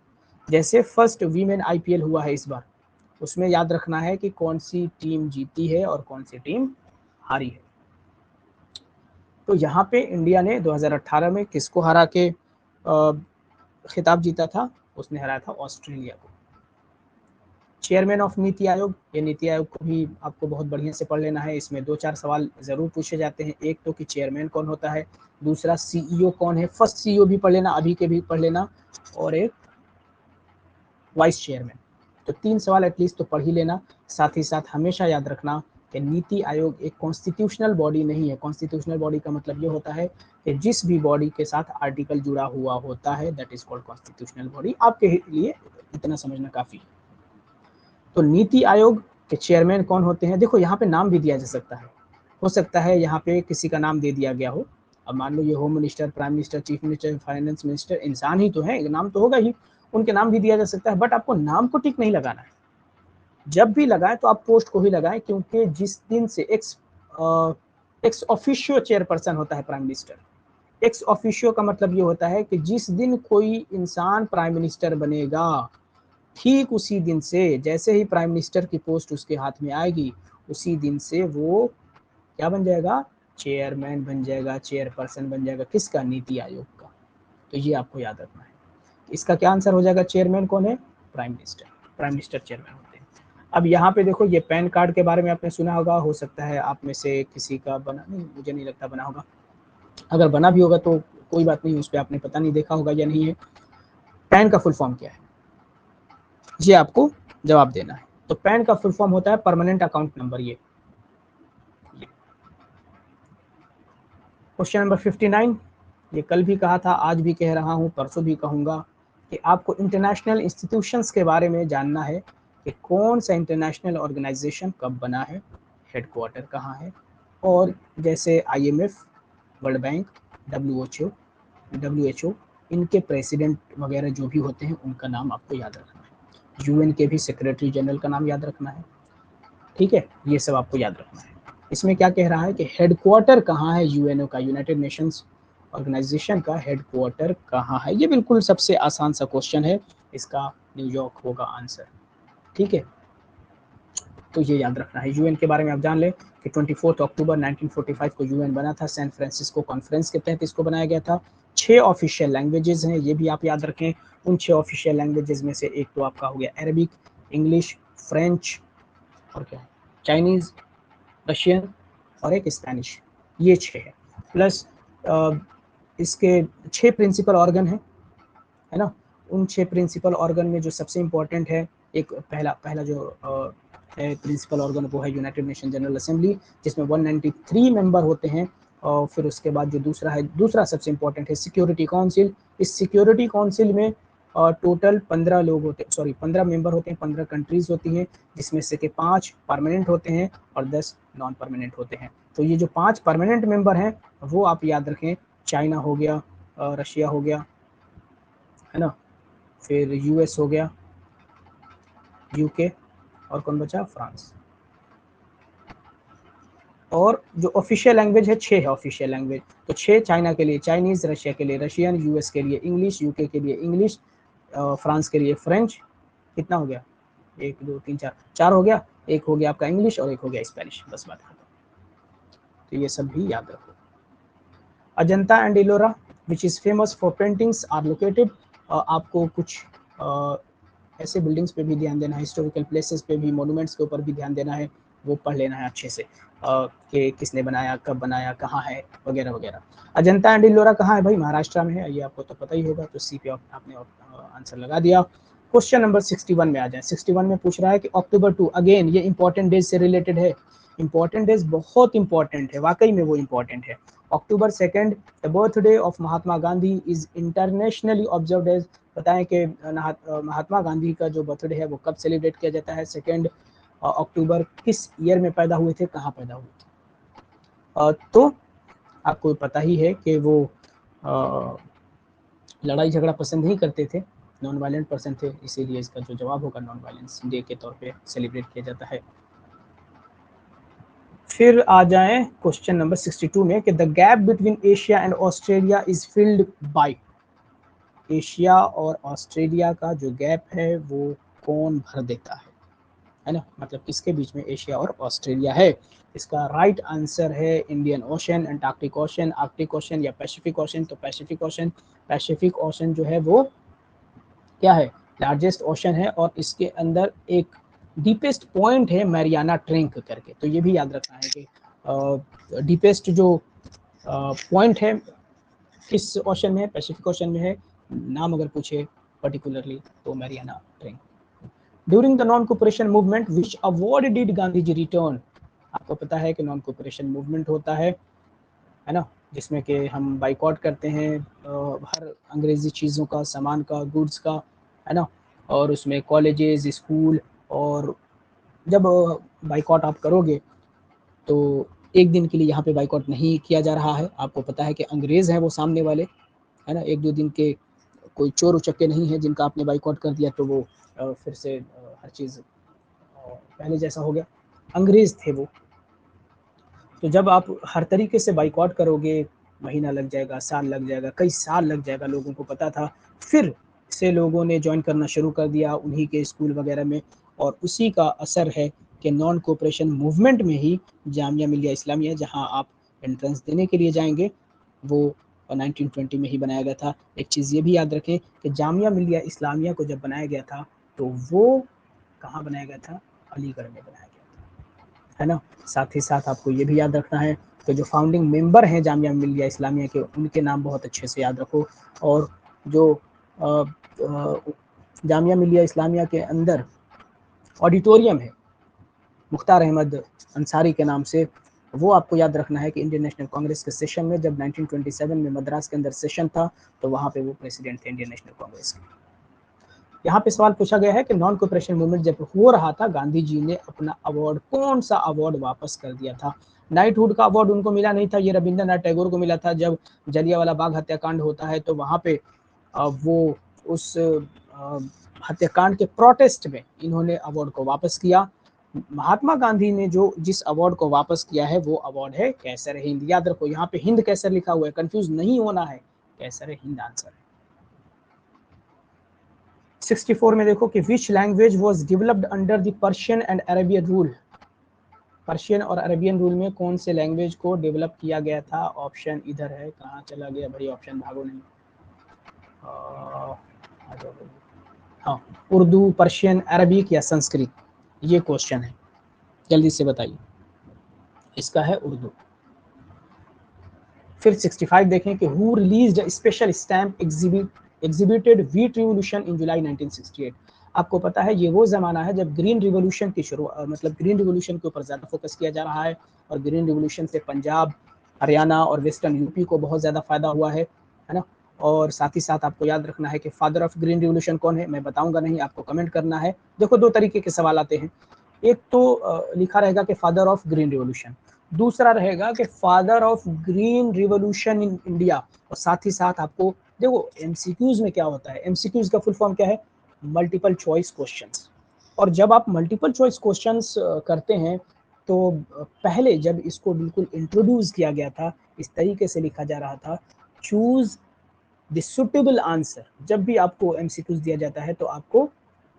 जैसे फर्स्ट वीमेन आईपीएल हुआ है इस बार, उसमें याद रखना है कि कौन सी टीम जीती है और कौन सी टीम हारी है। तो यहाँ पे इंडिया ने 2018 में किसको हरा के खिताब जीता था, उसने हराया था ऑस्ट्रेलिया को। चेयरमैन ऑफ नीति आयोग, ये नीति आयोग को भी आपको बहुत बढ़िया से पढ़ लेना है, इसमें 2-4 सवाल जरूर पूछे जाते हैं। एक तो कि चेयरमैन कौन होता है, दूसरा सीईओ कौन है, फर्स्ट सीईओ भी पढ़ लेना, अभी के भी पढ़ लेना, और एक वाइस चेयरमैन। तो 3 सवाल एटलीस्ट तो पढ़ ही लेना। साथ ही साथ हमेशा याद रखना कि नीति आयोग एक कॉन्स्टिट्यूशनल बॉडी नहीं है। कॉन्स्टिट्यूशनल बॉडी का मतलब ये होता है कि जिस भी बॉडी के साथ आर्टिकल जुड़ा हुआ होता है that is called constitutional body. आपके लिए इतना समझना काफ़ी है। तो नीति आयोग के चेयरमैन कौन होते हैं, देखो यहाँ पे नाम भी दिया जा सकता है, हो सकता है यहाँ पे किसी का नाम दे दिया गया हो। अब मान लो ये home minister, prime minister, chief minister, finance minister, इंसान ही तो है, नाम तो होगा ही, उनके नाम भी दिया जा सकता है, बट आपको नाम को टिक नहीं लगाना है। जब भी लगाएं तो आप पोस्ट को ही लगाएं, क्योंकि जिस दिन से एक्स ऑफिशियो चेयरपर्सन होता है प्राइम मिनिस्टर। एक्स ऑफिशियो का मतलब ये होता है कि जिस दिन कोई इंसान प्राइम मिनिस्टर बनेगा, ठीक उसी दिन से, जैसे ही प्राइम मिनिस्टर की पोस्ट उसके हाथ में आएगी, उसी दिन से वो क्या बन जाएगा, चेयरमैन बन जाएगा, चेयरपर्सन बन जाएगा, किसका, नीति आयोग का। तो ये आपको याद रखना है। इसका क्या आंसर हो जाएगा? चेयरमैन कौन है? Prime minister. Prime minister chairman होते हैं। अब यहाँ पे देखो, ये पैन कार्ड के बारे में आपने सुना होगा, हो सकता है आप में से किसी का बना, नहीं मुझे नहीं लगता बना होगा, अगर बना भी होगा तो कोई बात नहीं, उस पर आपने पता नहीं देखा होगा या नहीं है। पैन का फुल फॉर्म क्या है, ये आपको जवाब देना है। तो पैन का फुल फॉर्म होता है परमानेंट अकाउंट नंबर। ये क्वेश्चन नंबर 59, ये कल भी कहा था, आज भी कह रहा हूं, परसों भी कहूंगा कि आपको इंटरनेशनल इंस्टीट्यूशंस के बारे में जानना है कि कौन सा इंटरनेशनल ऑर्गेनाइजेशन कब बना है, हेडक्वार्टर कहाँ है, और जैसे IMF, वर्ल्ड बैंक, WHO, इनके प्रेसिडेंट वगैरह जो भी होते हैं उनका नाम आपको याद रखना है। UN के भी सेक्रेटरी जनरल का नाम याद रखना है, ठीक है, ये सब आपको याद रखना है। इसमें क्या कह रहा है कि हेडक्वार्टर कहाँ है UNO का, यूनाइटेड नेशंस ऑर्गेनाइजेशन का हेडक्वार्टर कहाँ है। ये बिल्कुल सबसे आसान सा क्वेश्चन है, इसका न्यूयॉर्क होगा आंसर, ठीक है। तो ये याद रखना है। UN के बारे में आप जान लें कि 24 अक्टूबर 1945 को UN बना था, सैन फ्रांसिस्को कॉन्फ्रेंस के तहत इसको बनाया गया था। 6 ऑफिशियल लैंग्वेजेस हैं, ये भी आप याद रखें। उन 6 ऑफिशियल लैंग्वेजेस में से एक तो आपका हो गया अरबिक, इंग्लिश, फ्रेंच, और क्या है, चाइनीज़, रशियन और एक स्पेनिश, ये 6 है। प्लस इसके 6 प्रिंसिपल ऑर्गन हैं, है ना। उन 6 प्रिंसिपल ऑर्गन में जो सबसे इम्पोर्टेंट है, एक पहला जो है प्रिंसिपल ऑर्गन, वो है यूनाइटेड नेशन जनरल असेंबली, जिसमें 193 मेंबर होते हैं। और फिर उसके बाद जो दूसरा सबसे इम्पोर्टेंट है सिक्योरिटी काउंसिल। इस सिक्योरिटी काउंसिल में टोटल 15 लोग होते, 15 मेंबर होते हैं, 15 कंट्रीज होती हैं, जिसमें से के 5 परमानेंट होते हैं और 10 नॉन परमानेंट होते हैं। तो ये जो 5 परमानेंट मेंबर हैं वो आप याद रखें, चाइना हो गया, रशिया हो गया, है ना, फिर US हो गया, UK, और कौन बचा? फ्रांस। और जो ऑफिशियल लैंग्वेज है, 6 है ऑफिशियल लैंग्वेज। तो 6 चाइना के लिए चाइनीज़, रशिया के लिए रशियन, US के लिए इंग्लिश, UK के लिए इंग्लिश, फ्रांस के लिए फ्रेंच। कितना हो गया? 1 2 3 4, 4 हो गया। एक हो गया आपका इंग्लिश और एक हो गया स्पेनिश, बस बात खत्म। तो ये सब भी याद रखो। Ajanta and Ellora which is famous for paintings are located. आपको कुछ ऐसे बिल्डिंग्स पे भी ध्यान देना है, हिस्टोरिकल प्लेसेस पे भी, मोनूमेंट्स के ऊपर भी ध्यान देना है, वो पढ़ लेना है अच्छे से कि किसने बनाया, कब बनाया, कहाँ है, वगैरह वगैरह। अजंता एंड इलोरा कहाँ है भाई? महाराष्ट्र में है, ये आपको तो पता ही होगा। तो सी पे आपने आंसर लगा दिया। क्वेश्चन नंबर 61 में आ जाए। 61 में पूछ रहा है कि अक्टूबर 2, अगेन ये इंपॉर्टेंट डेज से रिलेटेड है। इंपॉर्टेंट डेज बहुत इंपॉर्टेंट है, वाकई में वो इंपॉर्टेंट है। October 2, the birthday of Mahatma Gandhi is internationally observed as. बताएं कि महात्मा गांधी का जो बर्थडे है वो कब सेलिब्रेट किया जाता है? 2 अक्टूबर। किस ईयर में पैदा हुए थे, कहाँ पैदा हुए थे? तो आपको पता ही है कि वो लड़ाई झगड़ा पसंद नहीं करते थे, नॉन वायलेंट पर्सन थे, इसीलिए इसका जो जवाब होगा नॉन वायलेंस डे के तौर पे सेलिब्रेट किया जाता है। फिर आ जाएं क्वेश्चन नंबर 62 में कि the gap between Asia and Australia is filled by. Asia और ऑस्ट्रेलिया का जो गैप है वो कौन भर देता है ना, मतलब किसके बीच में एशिया और ऑस्ट्रेलिया है? इसका राइट आंसर है Indian ocean, Antarctic ocean, Arctic ocean या पैसिफिक ओशन। तो पैसिफिक ओशन, पैसिफिक ओशन जो है वो क्या है? लार्जेस्ट ओशन है, और इसके अंदर एक डीपेस्ट पॉइंट है मैरियाना ट्रेंक करके। तो ये भी याद रखना है कि डीपेस्ट जो पॉइंट है किस ओशन में है? पैसिफिक ओशन में है। नाम अगर पूछे पर्टिकुलरली तो Mariana trench. During the non cooperation movement which award did Gandhi ji return? आपको पता है कि नॉन कोऑपरेशन मूवमेंट होता है ना, जिसमें कि हम बाइकआउट करते हैं हर अंग्रेजी चीज़ों का, सामान का, गुड्स का, है ना। और उसमें कॉलेजेस, स्कूल, और जब बाइकआउट आप करोगे तो एक दिन के लिए यहाँ पे बाइकआउट नहीं किया जा रहा है। आपको पता है कि अंग्रेज़ हैं वो सामने वाले, है ना। 1-2 दिन के कोई चोर उचक्के नहीं है जिनका आपने बाइकआउट कर दिया तो वो फिर से हर चीज़ पहले जैसा हो गया। अंग्रेज़ थे वो। तो जब आप हर तरीके से बाइकआउट करोगे, महीना लग जाएगा, साल लग जाएगा, कई साल लग जाएगा, लोगों को पता था। फिर से लोगों ने ज्वाइन करना शुरू कर दिया उन्हीं के स्कूल वगैरह में, और उसी का असर है कि नॉन कोऑपरेशन मूवमेंट में ही जामिया मिलिया इस्लामिया, जहां आप एंट्रेंस देने के लिए जाएंगे, वो 1920 में ही बनाया गया था। एक चीज़ ये भी याद रखें कि जामिया मिलिया इस्लामिया को जब बनाया गया था तो वो कहाँ बनाया गया था? अलीगढ़ में बनाया गया था, है ना। साथ ही साथ आपको ये भी याद रखना है कि जो फाउंडिंग मेंबर हैं जामिया मिलिया इस्लामिया के, उनके नाम बहुत अच्छे से याद रखो। और जो जामिया मिलिया इस्लामिया के अंदर ऑडिटोरियम है मुख्तार अहमद अंसारी के नाम से, वो आपको याद रखना है कि इंडियन नेशनल कांग्रेस के सेशन में जब 1927 में मद्रास के अंदर सेशन था तो वहाँ पे वो प्रेसिडेंट थे इंडियन नेशनल कांग्रेस के। यहाँ पे सवाल पूछा गया है कि नॉन कोऑपरेशन मूवमेंट जब हो रहा था गांधी जी ने अपना अवार्ड, कौन सा अवार्ड वापस कर दिया था? नाइटहुड का अवार्ड उनको मिला नहीं था, ये रविंद्रनाथ टैगोर को मिला था। जब जलियांवाला बाग हत्याकांड होता है तो वहाँ पे वो उस हत्याकांड के प्रोटेस्ट में इन्होंने अवार्ड को वापस किया। महात्मा गांधी ने जो जिस अवार्ड को वापस किया है वो अवार्ड है कैसर हिंद। याद रखो यहाँ पे हिंद कैसर लिखा हुआ है, कंफ्यूज नहीं होना है, कैसर हिंद आंसर है। 64 में देखो कि which language was developed under the Persian and Arabian rule. Persian और अरेबियन रूल में कौन से लैंग्वेज को डेवलप किया गया था? ऑप्शन इधर है, कहाँ चला गया भाई ऑप्शन, भागो नहीं। हाँ, उर्दू, पर्शियन, अरबिक या संस्कृत, ये क्वेश्चन है, जल्दी से बताइए। इसका है उर्दू। फिर 65 देखें कि who released a special stamp exhibited wheat revolution in July 1968। आपको पता है ये वो ज़माना है जब ग्रीन रिवॉल्यूशन की शुरुआत, मतलब ग्रीन रिवॉल्यूशन के ऊपर ज़्यादा फोकस किया जा रहा है और ग्रीन रिवॉल्यूशन से पंजाब, हरियाणा और वेस्टर्न यूपी को बहुत ज़्यादा फायदा हुआ है ना। और साथ ही साथ आपको याद रखना है कि फादर ऑफ ग्रीन रिवॉल्यूशन कौन है, मैं बताऊंगा नहीं, आपको कमेंट करना है। देखो दो तरीके के सवाल आते हैं, एक तो लिखा रहेगा कि फादर ऑफ ग्रीन रिवॉल्यूशन, दूसरा रहेगा कि father of green revolution in India. और साथ ही साथ आपको देखो एमसीक्यूज में क्या होता है, एमसीक्यूज का फुल फॉर्म क्या है? Multiple choice questions. और जब आप मल्टीपल चॉइस क्वेश्चंस करते हैं तो पहले जब इसको बिल्कुल इंट्रोड्यूस किया गया था इस तरीके से लिखा जा रहा था, चूज द सुटेबल आंसर। जब भी आपको एमसीक्यूज दिया जाता है तो आपको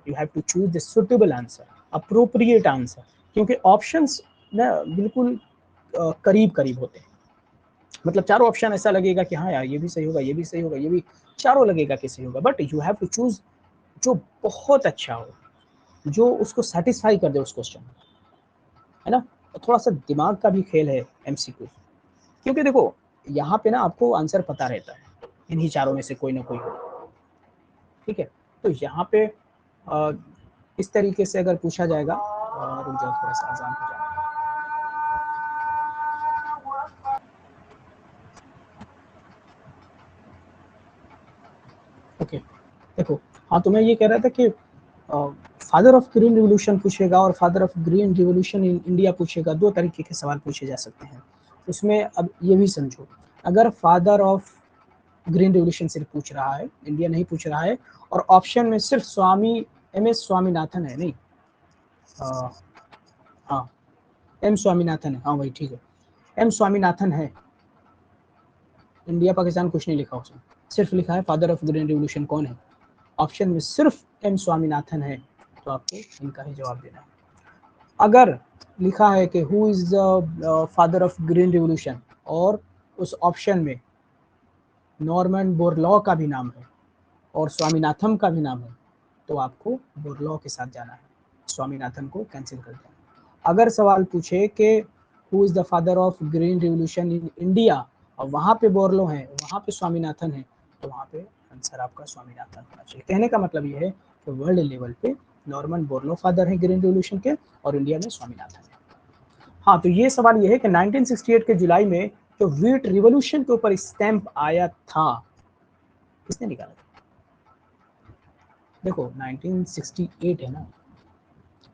you have to choose the suitable answer, appropriate answer, क्योंकि ऑप्शंस ना बिल्कुल करीब करीब होते हैं। मतलब चारों ऑप्शन ऐसा लगेगा कि हाँ यार ये भी सही होगा, ये भी सही होगा, ये भी, चारों लगेगा कि सही होगा, but you have to choose जो बहुत अच्छा हो, जो उसको सेटिस्फाई कर दे उस क्वेश्चन, है ना। थोड़ा सा दिमाग का भी खेल है एमसीक्यू, क्योंकि देखो यहाँ पे ना आपको आंसर पता रहता है इन्हीं चारों में से कोई ना कोई हो, ठीक है। तो यहाँ पे इस तरीके से अगर पूछा जाएगा, रुक जाओ थोड़ा सा आसान हो जाएगा। ओके देखो, हाँ तो मैं ये कह रहा था कि फादर ऑफ ग्रीन रिवोल्यूशन पूछेगा और father of green revolution in India पूछेगा, दो तरीके के सवाल पूछे जा सकते हैं उसमें। अब ये भी समझो, अगर फादर ऑफ ग्रीन रिवोल्यूशन सिर्फ पूछ रहा है, इंडिया नहीं पूछ रहा है, और ऑप्शन में सिर्फ स्वामी MS स्वामीनाथन है, नहीं हाँ M स्वामीनाथन है, हाँ वही ठीक है, M स्वामीनाथन है, इंडिया पाकिस्तान कुछ नहीं लिखा उसमें, सिर्फ लिखा है फादर ऑफ ग्रीन रिवोल्यूशन कौन है, ऑप्शन में सिर्फ M स्वामीनाथन है, तो आपको इनका ही जवाब देना है। अगर लिखा है कि who is the father of green revolution और उस ऑप्शन में नॉर्मन बोरलॉ का भी नाम है और स्वामीनाथन का भी नाम है, तो आपको बोरलॉ के साथ जाना है, स्वामीनाथन को कैंसिल कर देना। अगर सवाल पूछे कि who is the father of green revolution in India और वहाँ पे बोरलॉ है, वहाँ पे स्वामीनाथन है, तो वहाँ पे आंसर आपका स्वामीनाथन होना चाहिए। कहने का मतलब ये है कि वर्ल्ड लेवल पे नॉर्मन बोरलॉ फादर है ग्रीन रिवोल्यूशन के और इंडिया में स्वामीनाथन है। हाँ तो ये सवाल ये है कि 1968 के जुलाई में जो व्हीट रिवोल्यूशन के ऊपर स्टैंप आया था, किसने निकाला था? देखो 1968 है ना,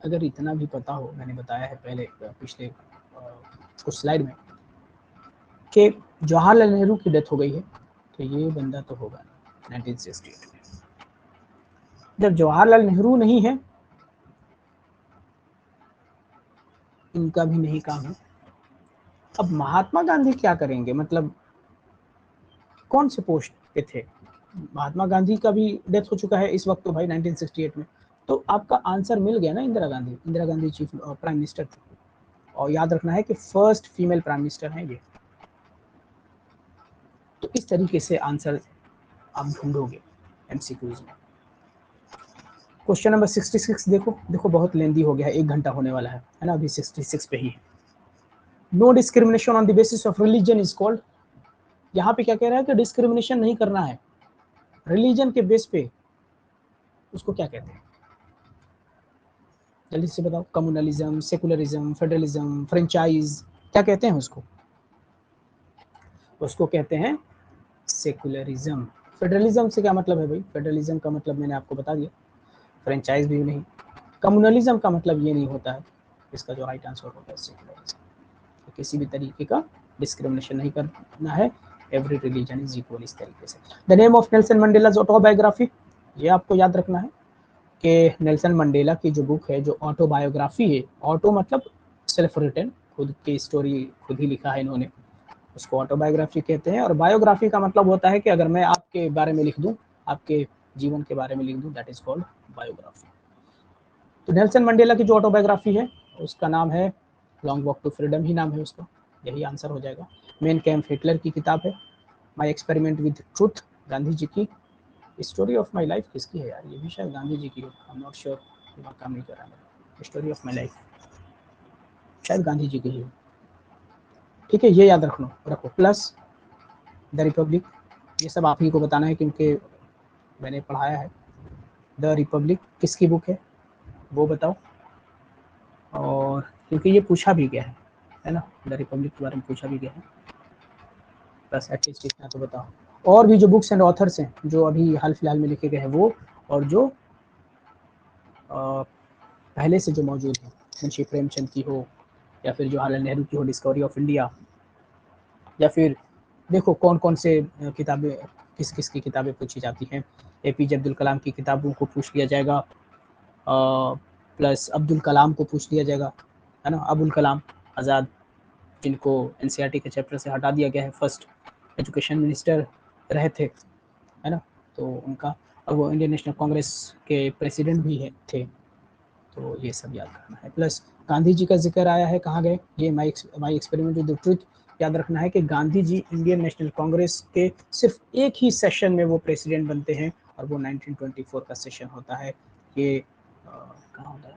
अगर इतना भी पता हो, मैंने बताया है पहले पिछले कुछ स्लाइड में कि जवाहरलाल नेहरू की डेथ हो गई है, तो ये बंदा तो होगा 1968 में। जब जवाहरलाल नेहरू नहीं है, इनका भी नहीं काम है, अब महात्मा गांधी क्या करेंगे? मतलब कौन से पोस्ट पे थे? महात्मा गांधी का भी डेथ हो चुका है इस वक्त तो भाई 1968 में, तो आपका आंसर मिल गया ना, Indira Gandhi. Indira Gandhi chief prime minister थी, और याद रखना है कि फर्स्ट फीमेल प्राइम मिनिस्टर हैं ये। तो इस तरीके से आंसर आप ढूंढोगे एमसीक्यूज में। क्वेश्चन नंबर 66 देखो बहुत लेंदी हो गया है, 1 घंटा होने वाला है ना, अभी 66 पे ही है। No discrimination on the basis of religion is called, यहाँ पे क्या कह रहा है कि डिस्क्रिमिनेशन नहीं करना है रिलीजन के बेस पे, उसको क्या कहते हैं जल्दी से बताओ? कम्युनलिज्म, सेकुलरिज्म, फेडरलिज्म, फ्रेंचाइज, क्या कहते हैं उसको? उसको कहते हैं सेकुलरिज्म। फेडरलिज्म से क्या मतलब है भाई? फेडरलिज्म का मतलब मैंने आपको बता दिया, फ्रेंचाइज भी नहीं। कम्युनलिज्म का मतलब ये नहीं होता है, इसका जो राइट आंसर होता है सेकुलरिज्म। तो किसी भी तरीके का डिस्क्रिमिनेशन नहीं करना है, एवरी रिलीजन इज इक्वल, इस तरीके से। The name of Nelson Mandela's autobiography, ये आपको याद रखना है कि नेल्सन मंडेला की जो बुक है, जो ऑटोबायोग्राफी है, ऑटो मतलब सेल्फ रिटन, खुद की स्टोरी खुद ही लिखा है इन्होंने, उसको ऑटोबायोग्राफी कहते हैं। और बायोग्राफी का मतलब होता है कि अगर मैं आपके बारे में लिख दूं, आपके जीवन के बारे में लिख दूं, दैट इज कॉल्ड बायोग्राफी। तो नेल्सन मंडेला की जो ऑटोबायोग्राफी है उसका नाम है लॉन्ग वॉक टू फ्रीडम, ही नाम है उसका, यही आंसर हो जाएगा। मेन कैम्प हिटलर की किताब है। My experiment with truth Gandhi ji की। स्टोरी ऑफ माई लाइफ किसकी है यार? ये भी शायद गांधी जी की है, आई एम नॉट श्योर, दिमाग काम नहीं कर रहा है। स्टोरी ऑफ माई लाइफ शायद गांधी जी की है, ठीक है, ये याद रखो। प्लस द रिपब्लिक, ये सब आप ही को बताना है क्योंकि मैंने पढ़ाया है। द रिपब्लिक किसकी बुक है वो बताओ, और क्योंकि ये पूछा भी गया है ना, द रिपब्लिक के बारे में पूछा भी गया है। बस एटलीस्ट इतना तो बताओ। और भी जो बुक्स एंड ऑथर्स हैं जो अभी हाल फिलहाल में लिखे गए हैं वो, और जो पहले से जो मौजूद है, मुंशी प्रेमचंद की हो, या फिर जवाहरलाल नेहरू की हो, डिस्कवरी ऑफ इंडिया, या फिर देखो कौन कौन से किताबें, किस किस की किताबें पूछी जाती हैं। एपीजे अब्दुल कलाम की किताबों को पूछ लिया जाएगा, प्लस अब्दुल कलाम को पूछ लिया जाएगा, है ना, अबुल कलाम आज़ाद, जिनको एनसीईआरटी के चैप्टर से हटा दिया गया है, फर्स्ट एजुकेशन मिनिस्टर रहे थे, है ना, तो उनका, और वो इंडियन नेशनल कांग्रेस के प्रेसिडेंट भी थे। तो ये सब याद रखना है। प्लस गांधी जी का जिक्र आया है, कहाँ गए ये? माई एक्सपेरिमेंट विद द ट्रुथ, याद रखना है कि गांधी जी इंडियन नेशनल कांग्रेस के सिर्फ एक ही सेशन में वो प्रेसिडेंट बनते हैं, और वो 1924 का सेशन होता है। ये कहाँ होता है,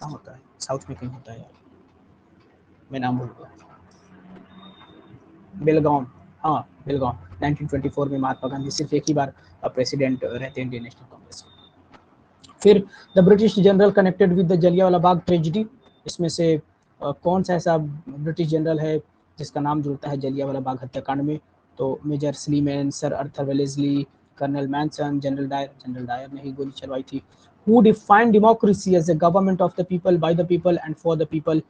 कहाँ होता है? साउथ में कहीं होता है यार, मैं नाम भूल गया, बेलगांव, हाँ बेलगांव। 1924 में महात्मा गांधी सिर्फ एक ही बार प्रेसिडेंट रहते हैं इंडियन नेशनल कांग्रेस के। फिर the British general connected with the Jallianwala Bagh tragedy, इसमें से कौन सा ऐसा ब्रिटिश जनरल है जिसका नाम जुड़ता है जलियांवाला बाग हत्याकांड में? तो major Sleeman, sir Arthur Wellesley, colonel Manson, general Dyer ने ही गोली चलवाई थी। Who defined democracy as a government of the people, by the people and for the people,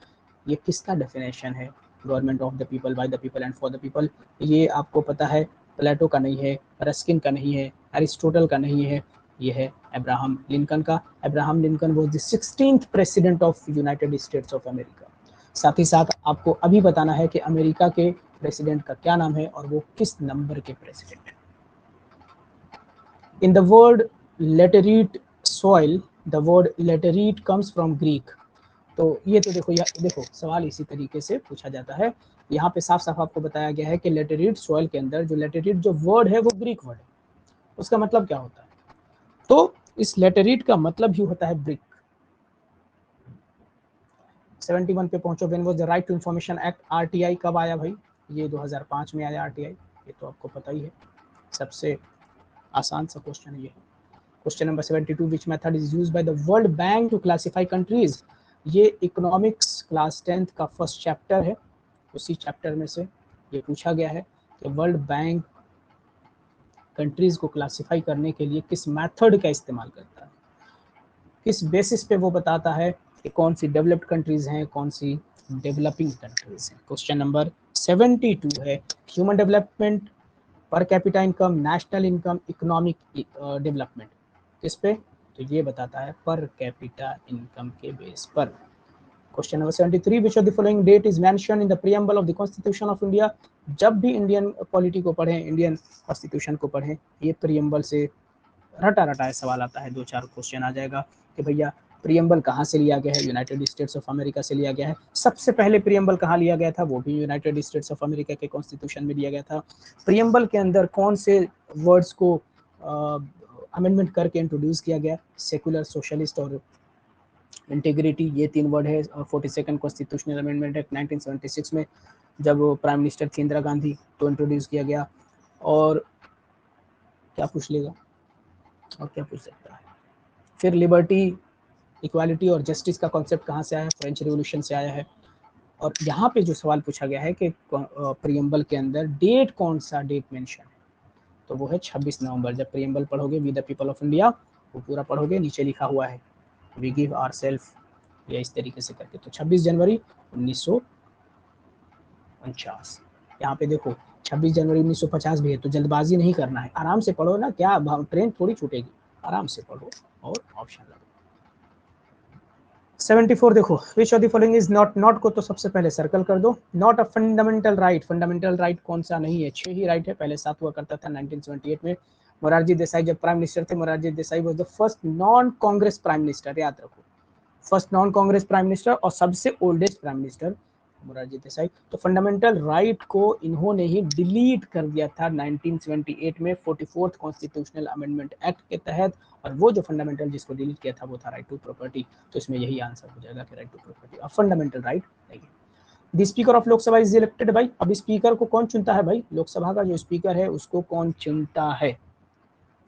ये किसका डेफिनेशन है? Government of the people, by the people and for the people, ये आपको पता है प्लेटो का नहीं है, रस्किन का नहीं है, एरिस्टोटल का नहीं है, ये है अब्राहम लिंकन का। Abraham Lincoln was the 16th president of United states of America. साथ ही साथ आपको अभी बताना है कि अमेरिका के प्रेसिडेंट का क्या नाम है और वो किस नंबर के प्रेसिडेंट है। In the word laterite soil, the word laterite comes from Greek. तो ये तो देखो सवाल इसी तरीके से पूछा जाता है। यहाँ पे साफ साफ आपको बताया गया है कि लेटेरीट सॉइल के अंदर जो लेटेरीट जो वर्ड है वो ग्रीक वर्ड है, उसका मतलब क्या होता है? तो इस लेटेरीट का मतलब ही होता है ब्रिक। 71 पे पहुंचो। When was the right to information act, RTI कब आया भाई? ये 2005 में आया आरटीआई, ये तो आपको पता ही है, सबसे आसान सा क्वेश्चन है ये। Question number 72, which method is used by the world bank to classify countries? ये इकोनॉमिक्स क्लास 10th का फर्स्ट चैप्टर है, उसी चैप्टर में से ये पूछा गया है कि वर्ल्ड बैंक कंट्रीज को क्लासिफाई करने के लिए किस मेथड का इस्तेमाल करता है, किस बेसिस पे वो बताता है कि कौन सी डेवलप्ड कंट्रीज हैं, कौन सी डेवलपिंग कंट्रीज हैं। क्वेश्चन नंबर 72 है human development, per capita income, national income, economic development, किस पे? तो ये बताता है पर कैपिटा इनकम के बेस पर। Question number 73, which of the following date is mention in the preamble of the constitution of India? जब भी इंडियन पॉलिटी को पढ़ें, इंडियन कॉन्स्टिट्यूशन को पढ़ें, ये प्रीएम्बल से रटा रटा सवाल आता है, 2-4 क्वेश्चन आ जाएगा कि भैया प्रियम्बल कहाँ से लिया गया है? यूनाइटेड स्टेट्स ऑफ अमेरिका से लिया गया है। सबसे पहले प्रियम्बल कहाँ लिया गया था? वो भी यूनाइटेड स्टेट्स ऑफ अमेरिका के कॉन्स्टिट्यूशन में लिया गया था। प्रियम्बल के अंदर कौन से वर्ड्स को अमेंडमेंट करके इंट्रोड्यूस किया गया? सेकुलर, सोशलिस्ट और इंटीग्रिटी, ये 3 वर्ड है 42nd कॉन्स्टिट्यूशनल अमेंडमेंट एक्ट 1976 में, जब प्राइम मिनिस्टर थी इंदिरा गांधी तो इंट्रोड्यूस किया गया। और क्या पूछ लेगा और क्या पूछ सकता है? फिर लिबर्टी, इक्वालिटी और जस्टिस का कॉन्सेप्ट कहाँ से आया है? फ्रेंच रिवॉल्यूशन से आया है। और यहाँ पे जो सवाल पूछा गया है कि प्रियम्बल के अंदर डेट कौन सा डेट मेंशन है, तो वो है 26 नवंबर। जब प्रियम्बल पढ़ोगे we the people of India, वो पूरा पढ़ोगे, नीचे लिखा हुआ है वी गिव आवरसेल्फ, या इस तरीके से करके, तो 26 जनवरी 1949। यहाँ पे देखो 26 जनवरी 1950 भी है, तो जल्दबाजी नहीं करना है, आराम से पढ़ो ना, क्या ट्रेन थोड़ी छूटेगी, आराम से पढ़ो और ऑप्शन लगो। 74 देखो, विच of the following is not को तो सबसे पहले सर्कल कर दो। Not a fundamental right, fundamental right कौन सा नहीं है? 6 ही राइट है, पहले 7 हुआ करता था 1978 में। मोरारजी देसाई जब प्राइम मिनिस्टर थे, Morarji Desai was the first non Congress prime minister, याद रखो, first non Congress prime minister और सबसे oldest prime minister Morarji Desai. तो फंडामेंटल राइट को इन्होंने ही डिलीट कर दिया था 1978 में 44th कॉन्स्टिट्यूशनल अमेंडमेंट एक्ट के तहत, और वो जो फंडामेंटल जिसको डिलीट किया था वो था राइट टू प्रॉपर्टी। तो इसमें यही आंसर हो जाएगा कि राइट टू प्रॉपर्टी, अब फंडामेंटल राइट नहीं है। The speaker of Lok Sabha is elected भाई, अब स्पीकर को कौन चुनता है भाई? लोकसभा का जो स्पीकर है उसको कौन चुनता है?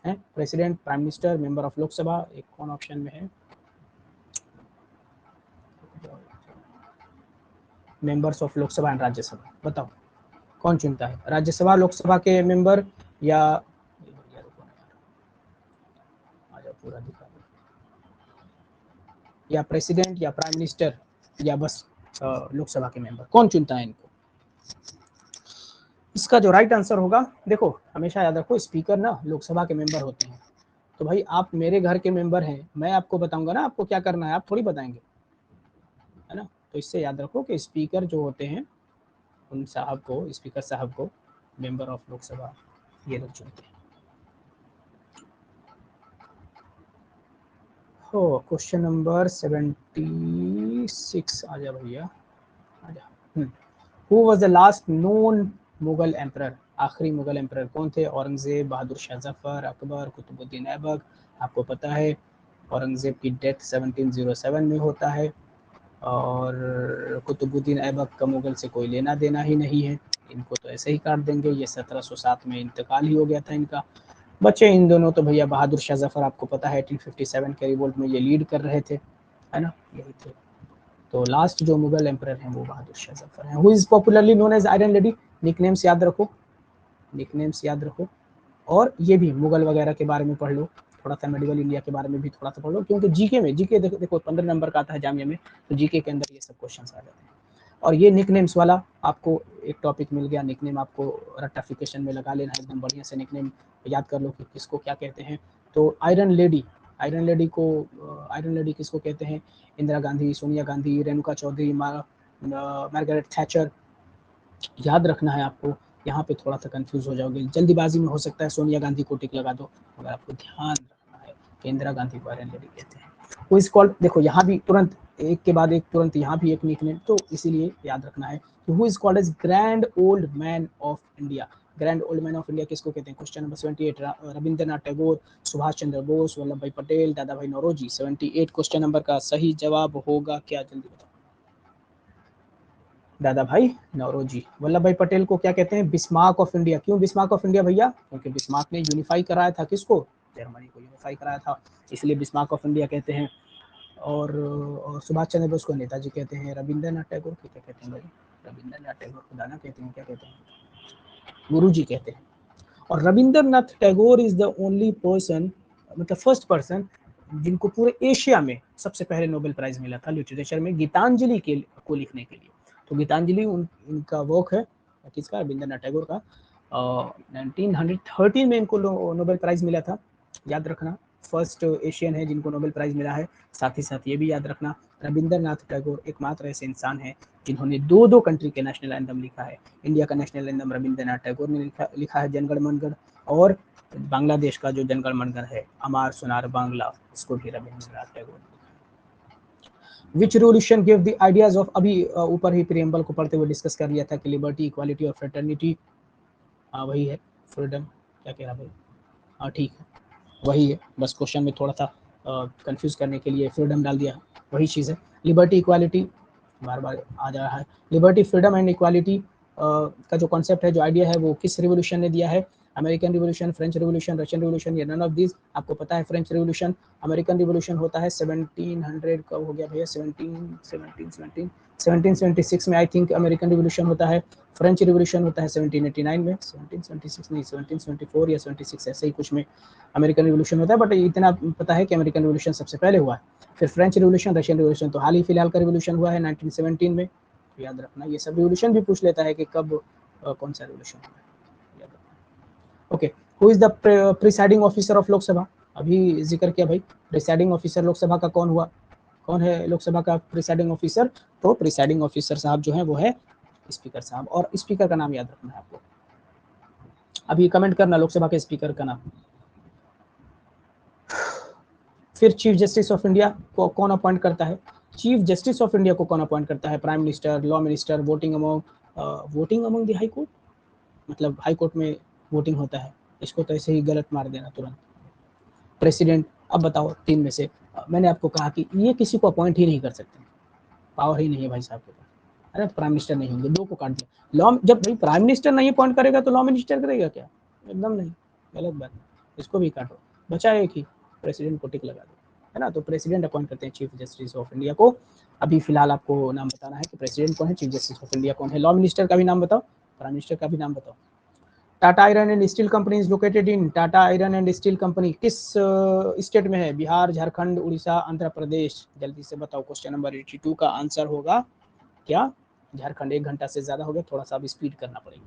President, prime minister, member of Lok Sabha, एक कौन ऑप्शन में है? Members of Lok Sabha and Rajya Sabha, बताओ कौन चुनता है? राज्यसभा, लोकसभा के मेंबर, या पूरा दिखा दो, या प्रेसिडेंट या प्राइम मिनिस्टर, या बस लोकसभा के मेंबर, कौन चुनता है इनको? इसका जो राइट आंसर होगा, देखो हमेशा याद रखो स्पीकर ना लोकसभा के मेंबर होते हैं। तो भाई आप मेरे घर के मेंबर हैं, मैं आपको बताऊंगा ना आपको क्या करना है, आप थोड़ी बताएंगे, है ना? तो इससे याद रखो कि स्पीकर जो होते हैं उन साहब को, स्पीकर साहब को मेंबर ऑफ लोकसभा ये लोग चुनते हैं। हो क्वेश्चन नंबर 76 आ जा भैया, आ जा। Who was the last known Mughal emperor, आखिरी मुगल एम्परर कौन थे? औरंगजेब, बहादुर शाह जफर, अकबर, कुतुबुद्दीन ऐबक। आपको पता है औरंगजेब की डेथ 1707 में होता है, और कुतुबुद्दीन ऐबक का मुगल से कोई लेना देना ही नहीं है, इनको तो ऐसे ही काट देंगे, ये 1707 में इंतकाल ही हो गया था इनका। बचे इन दोनों तो भैया बहादुर शाह जफर, आपको पता है 1857 के रिवोल्ट में ये लीड कर रहे थे, है ना, यही थे। तो लास्ट जो मुगल एम्परर हैं वो बहादुर शाह जफर हैं। Who is popularly known as iron lady, nicknames याद रखो, निकनेम्स याद रखो। और ये भी मुगल वगैरह के बारे में पढ़ लो, थोड़ा सा मेडिवल इंडिया के बारे में भी थोड़ा सा पढ़ लो, क्योंकि जीके में, जीके देखो 15 नंबर का आता है जामिया में, तो जीके के अंदर ये सब क्वेश्चन आ जाते हैं। और ये निकनेम्स वाला आपको एक टॉपिक मिल गया, निकनेम आपको रट्टाफिकेशन में लगा लेना है, एकदम बढ़िया से निकनेम याद कर लो कि किसको क्या कहते हैं। तो आयरन लेडी, आयरन लेडी को, आयरन लेडी किसको कहते हैं? इंदिरा गांधी, सोनिया गांधी, रेणुका चौधरी, मार्गरेट थैचर, याद रखना है आपको। यहाँ पे थोड़ा सा कंफ्यूज हो जाओगे, जल्दीबाजी में हो सकता है सोनिया गांधी को टिक लगा दो, मगर आपको ध्यान रखना है कि इंदिरा गांधी को आयरन लेडी कहते हैं। वो इज कॉल्ड, देखो यहाँ भी तुरंत एक के बाद एक तुरंत यहाँ भी एक निकनेम, तो इसीलिए याद रखना है कि who is called as grand old man of India. Grand old man of India किसको कहते हैं? Question number 78, Rabindranath Tagore, Subhash Chandra Bose, Vallabhbhai Patel, दादा भाई नौरोजी। 78 क्वेश्चन नंबर का सही जवाब होगा क्या, जल्दी बताओ? दादा भाई नौरोजी। वल्लभ भाई पटेल को क्या कहते हैं? Bismarck of India. क्यों बिस्मार्क ऑफ इंडिया भैया? क्योंकि बिस्मार्क ने यूनिफाई कराया था किसको? जर्मनी को यूनिफाई कराया था, इसलिए बिस्मार्क ऑफ इंडिया कहते हैं। और सुभाष चंद्र बोस को नेताजी कहते हैं। रविंद्रनाथ टैगोर को क्या कहते हैं भाई? रविंद्रनाथ टैगोर को दादा कहते हैं, क्या कहते हैं? गुरु जी कहते हैं। और Rabindranath Tagore is the only person, मतलब फर्स्ट पर्सन जिनको पूरे एशिया में सबसे पहले नोबेल प्राइज मिला था लिटरेचर में गीतांजलि के को लिखने के लिए। तो गीतांजलि उनका वर्क है, किसका? रविंद्रनाथ टैगोर का। 1913 में इनको नोबेल प्राइज मिला था, याद रखना। फर्स्ट एशियन है जिनको नोबेल प्राइज मिला है। साथ ही साथ ये भी याद रखना, रविंद्रनाथ टैगोर एकमात्र ऐसे इंसान है जिन्होंने दो कंट्री के नेशनल एंथम लिखा है। इंडिया का नेशनल एंथम रविंद्रनाथ टैगोर ने लिखा है, जनगण मनगढ़, और बांग्लादेश का जो जनगण मनगढ़ है, अमार सुनार बांग्ला, इसको भी रविंद्रनाथ टैगोर ने लिखा है। Which revolution give the ideas of, अभी ऊपर ही प्रियम्बल को पढ़ते हुए डिस्कस कर लिया था कि लिबर्टी, इक्वालिटी और फ्रेटर्निटी, वही है फ्रीडम, क्या कह रहा भाई, हाँ ठीक है वही है, बस क्वेश्चन में थोड़ा सा कंफ्यूज करने के लिए फ्रीडम डाल दिया, वही चीज़ है। लिबर्टी इक्वालिटी बार बार आ जा रहा है, लिबर्टी फ्रीडम एंड इक्वालिटी का जो कॉन्सेप्ट है, जो आइडिया है, वो किस रिवोल्यूशन ने दिया है? American revolution, French revolution, Russian revolution, या नन ऑफ दिस? आपको पता है फ्रेंच रिवोल्यूशन, अमेरिकन रिवोल्यूशन होता है 1700 कब हो गया भैया, 1776 में आई थिंक अमेरिकन रिवोल्यूशन होता है। फ्रेंच रिवोल्यूशन होता है 1789 में, 1776 नहीं 1774 या 76 ऐसे ही कुछ में अमेरिकन रिवोल्यूशन होता है, बट इतना पता है कि अमेरिकन रिवोल्यूशन सबसे पहले हुआ है। फिर फ्रेंच रिवोल्यूशन, रशियन रिवोल्यूशन तो हाल ही फिलहाल का रिवोल्यूशन हुआ है 1917 में, तो याद रखना ये सब रिवोल्यूशन भी पूछ लेता है कि कब कौन सा रिवोल्यूशन हुआ है, याद रखना। Okay, who is the presiding officer of Lok Sabha? अभी जिक्र किया भाई, प्रिसाइडिंग ऑफिसर लोकसभा का कौन हुआ, कौन है लोकसभा का प्रिसाइडिंग ऑफिसर? तो प्रिसाइडिंग ऑफिसर साहब जो है वो है स्पीकर साहब, और स्पीकर का नाम याद रखना है आपको, अभी कमेंट करना लोकसभा के स्पीकर का नाम। फिर चीफ जस्टिस ऑफ इंडिया को कौन अपॉइंट करता है? चीफ जस्टिस ऑफ इंडिया को कौन अपॉइंट करता है? Prime minister, law minister, voting among the high court, मतलब हाई कोर्ट में वोटिंग होता है, इसको तो ऐसे ही गलत मार देना तुरंत। प्रेसिडेंट, अब बताओ तीन में से, मैंने आपको कहा कि ये किसी को अपॉइंट ही नहीं कर सकते, पावर ही नहीं है भाई साहब के पास। अरे प्राइम मिनिस्टर नहीं होंगे, दो को काट दिया। लॉ, जब भाई प्राइम मिनिस्टर नहीं अपॉइंट करेगा तो लॉ मिनिस्टर करेगा क्या? एकदम नहीं, गलत बात, इसको भी काटो, बचा एक ही, प्रेसिडेंट को टिक लगा दो, है ना। तो प्रेसिडेंट अपॉइंट करते हैं चीफ जस्टिस ऑफ इंडिया को। अभी फिलहाल आपको नाम बताना है कि प्रेसिडेंट कौन है, चीफ जस्टिस ऑफ इंडिया कौन है। लॉ मिनिस्टर का भी नाम बताओ, प्राइम मिनिस्टर का भी नाम बताओ। Tata iron and steel company is located in, Tata iron and steel company किस स्टेट में है? बिहार, झारखंड, उड़ीसा, आंध्र प्रदेश? जल्दी से बताओ, क्वेश्चन नंबर 82 का आंसर होगा क्या? झारखंड। 1 घंटा से ज्यादा हो गया, थोड़ा सा अब स्पीड करना पड़ेगा।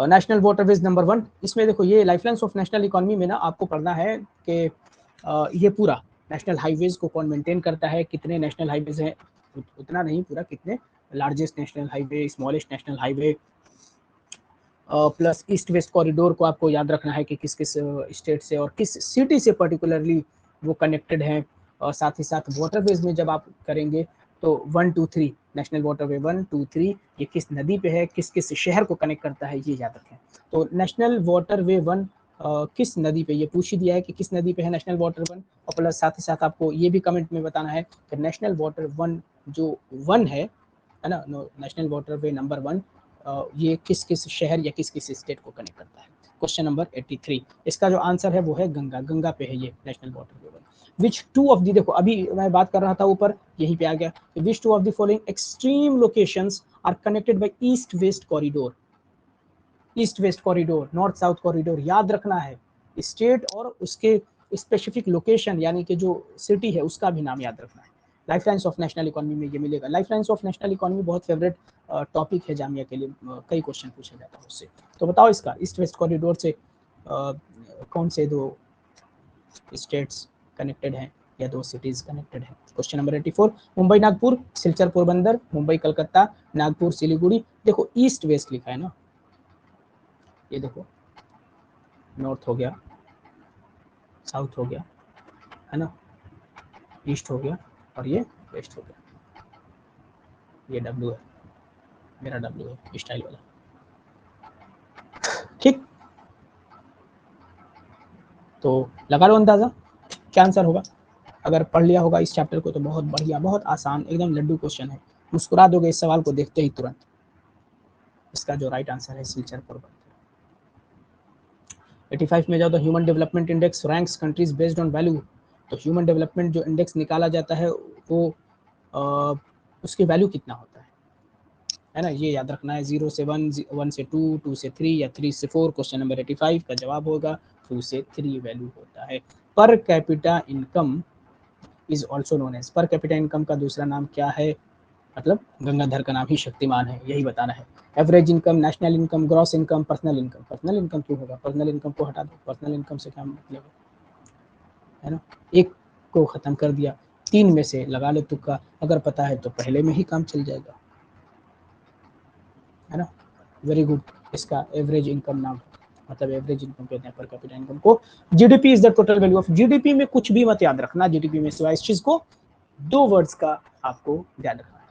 नेशनल वाटरवेज नंबर 1, इसमें देखो ये लाइफलाइंस ऑफ नेशनल इकोनॉमी में ना आपको पढ़ना है कि ये पूरा नेशनल हाईवेज को कौन मेंटेन करता है, कितने नेशनल हाईवेज हैं, उतना नहीं पूरा, कितने largest national highway, smallest national highway, plus east west corridor को आपको याद रखना है कि किस किस स्टेट से और किस सिटी से पर्टिकुलरली वो कनेक्टेड है। और साथ ही साथ वाटरवेज में जब आप करेंगे तो 1 2 3 नेशनल वाटरवे 1 2 3 ये किस नदी पे है, किस किस शहर को कनेक्ट करता है, ये याद रखें। तो नेशनल वाटरवे 1 किस नदी पे, ये पूछ ही दिया है कि किस नदी पे है नेशनल वाटर 1, और प्लस साथ ही साथ आपको ये भी कमेंट में बताना है कि नेशनल वाटर 1 जो 1 है ना, नेशनल वाटरवे नंबर 1 ये किस किस शहर या किस किस स्टेट को कनेक्ट करता है। क्वेश्चन नंबर 83, इसका जो आंसर है वो है गंगा, गंगा पे है ये national waterway 1। Which two of the, देखो अभी मैं बात कर रहा था ऊपर, यहीं पे आ गया, which two of the following extreme locations are connected by east west corridor? East west corridor, north south corridor, याद रखना है। स्टेट और उसके स्पेसिफिक लोकेशन यानी कि जो सिटी है उसका भी नाम याद रखना है। लाइफलाइंस ऑफ नेशनल इकोनॉमी में ये मिलेगा। लाइफलाइंस ऑफ नेशनल इकोनॉमी बहुत फेवरेट टॉपिक है जामिया के लिए, कई क्वेश्चन पूछा जाता है उससे। तो बताओ इसका ईस्ट वेस्ट कॉरिडोर से कौन से दो स्टेट्स कनेक्टेड हैं या दो सिटीज कनेक्टेड है? Question number 84, Mumbai Nagpur, Silchar Porbandar, Mumbai Calcutta, Nagpur Siliguri. देखो ईस्ट वेस्ट लिखा है ना, ये देखो नॉर्थ हो गया, साउथ हो गया, है ना, ईस्ट हो गया, और ये वेस्ट हो गया। ये डब्ल्यू है, मेरा डब्ल्यू है स्टाइल वाला, ठीक। तो लगा लो अंदाजा क्या आंसर होगा। अगर पढ़ लिया होगा इस चैप्टर को तो बहुत बढ़िया, बहुत आसान, एकदम लड्डू क्वेश्चन है, मुस्कुरा दोगे इस सवाल को देखते ही तुरंत। इसका जो राइट आंसर है सिलचर पोरबंदर। 85 में जाओ तो human development index ranks countries based on value. तो ह्यूमन डेवलपमेंट जो इंडेक्स निकाला जाता है वो उसकी वैल्यू कितना होता है ना, ये याद रखना है। 0 से 1, 1 से 2, 2 से 3 या 3 से 4। क्वेश्चन नंबर 85 का जवाब होगा 2 से 3 वैल्यू होता है। Per capita income is also known as, per capita income का दूसरा नाम क्या है? मतलब गंगाधर का नाम ही शक्तिमान है, यही बताना है। Average income, national income, gross income, personal income. Personal income क्यों होगा? पर्सनल इनकम को हटा दो, पर्सनल इनकम से क्या मतलब है ना, एक को खत्म कर दिया, 3 में से लगा लो तुक्का, अगर पता है तो पहले में ही काम चल जाएगा, है ना। वेरी गुड, इसका एवरेज इनकम नाम, मतलब एवरेज इनकम कहते हैं पर कैपिटा इनकम को। GDP is the total value of, GDP में कुछ भी मत याद रखना, जीडीपी में सिवाय इस चीज को दो वर्ड्स का आपको ध्यान रखना है।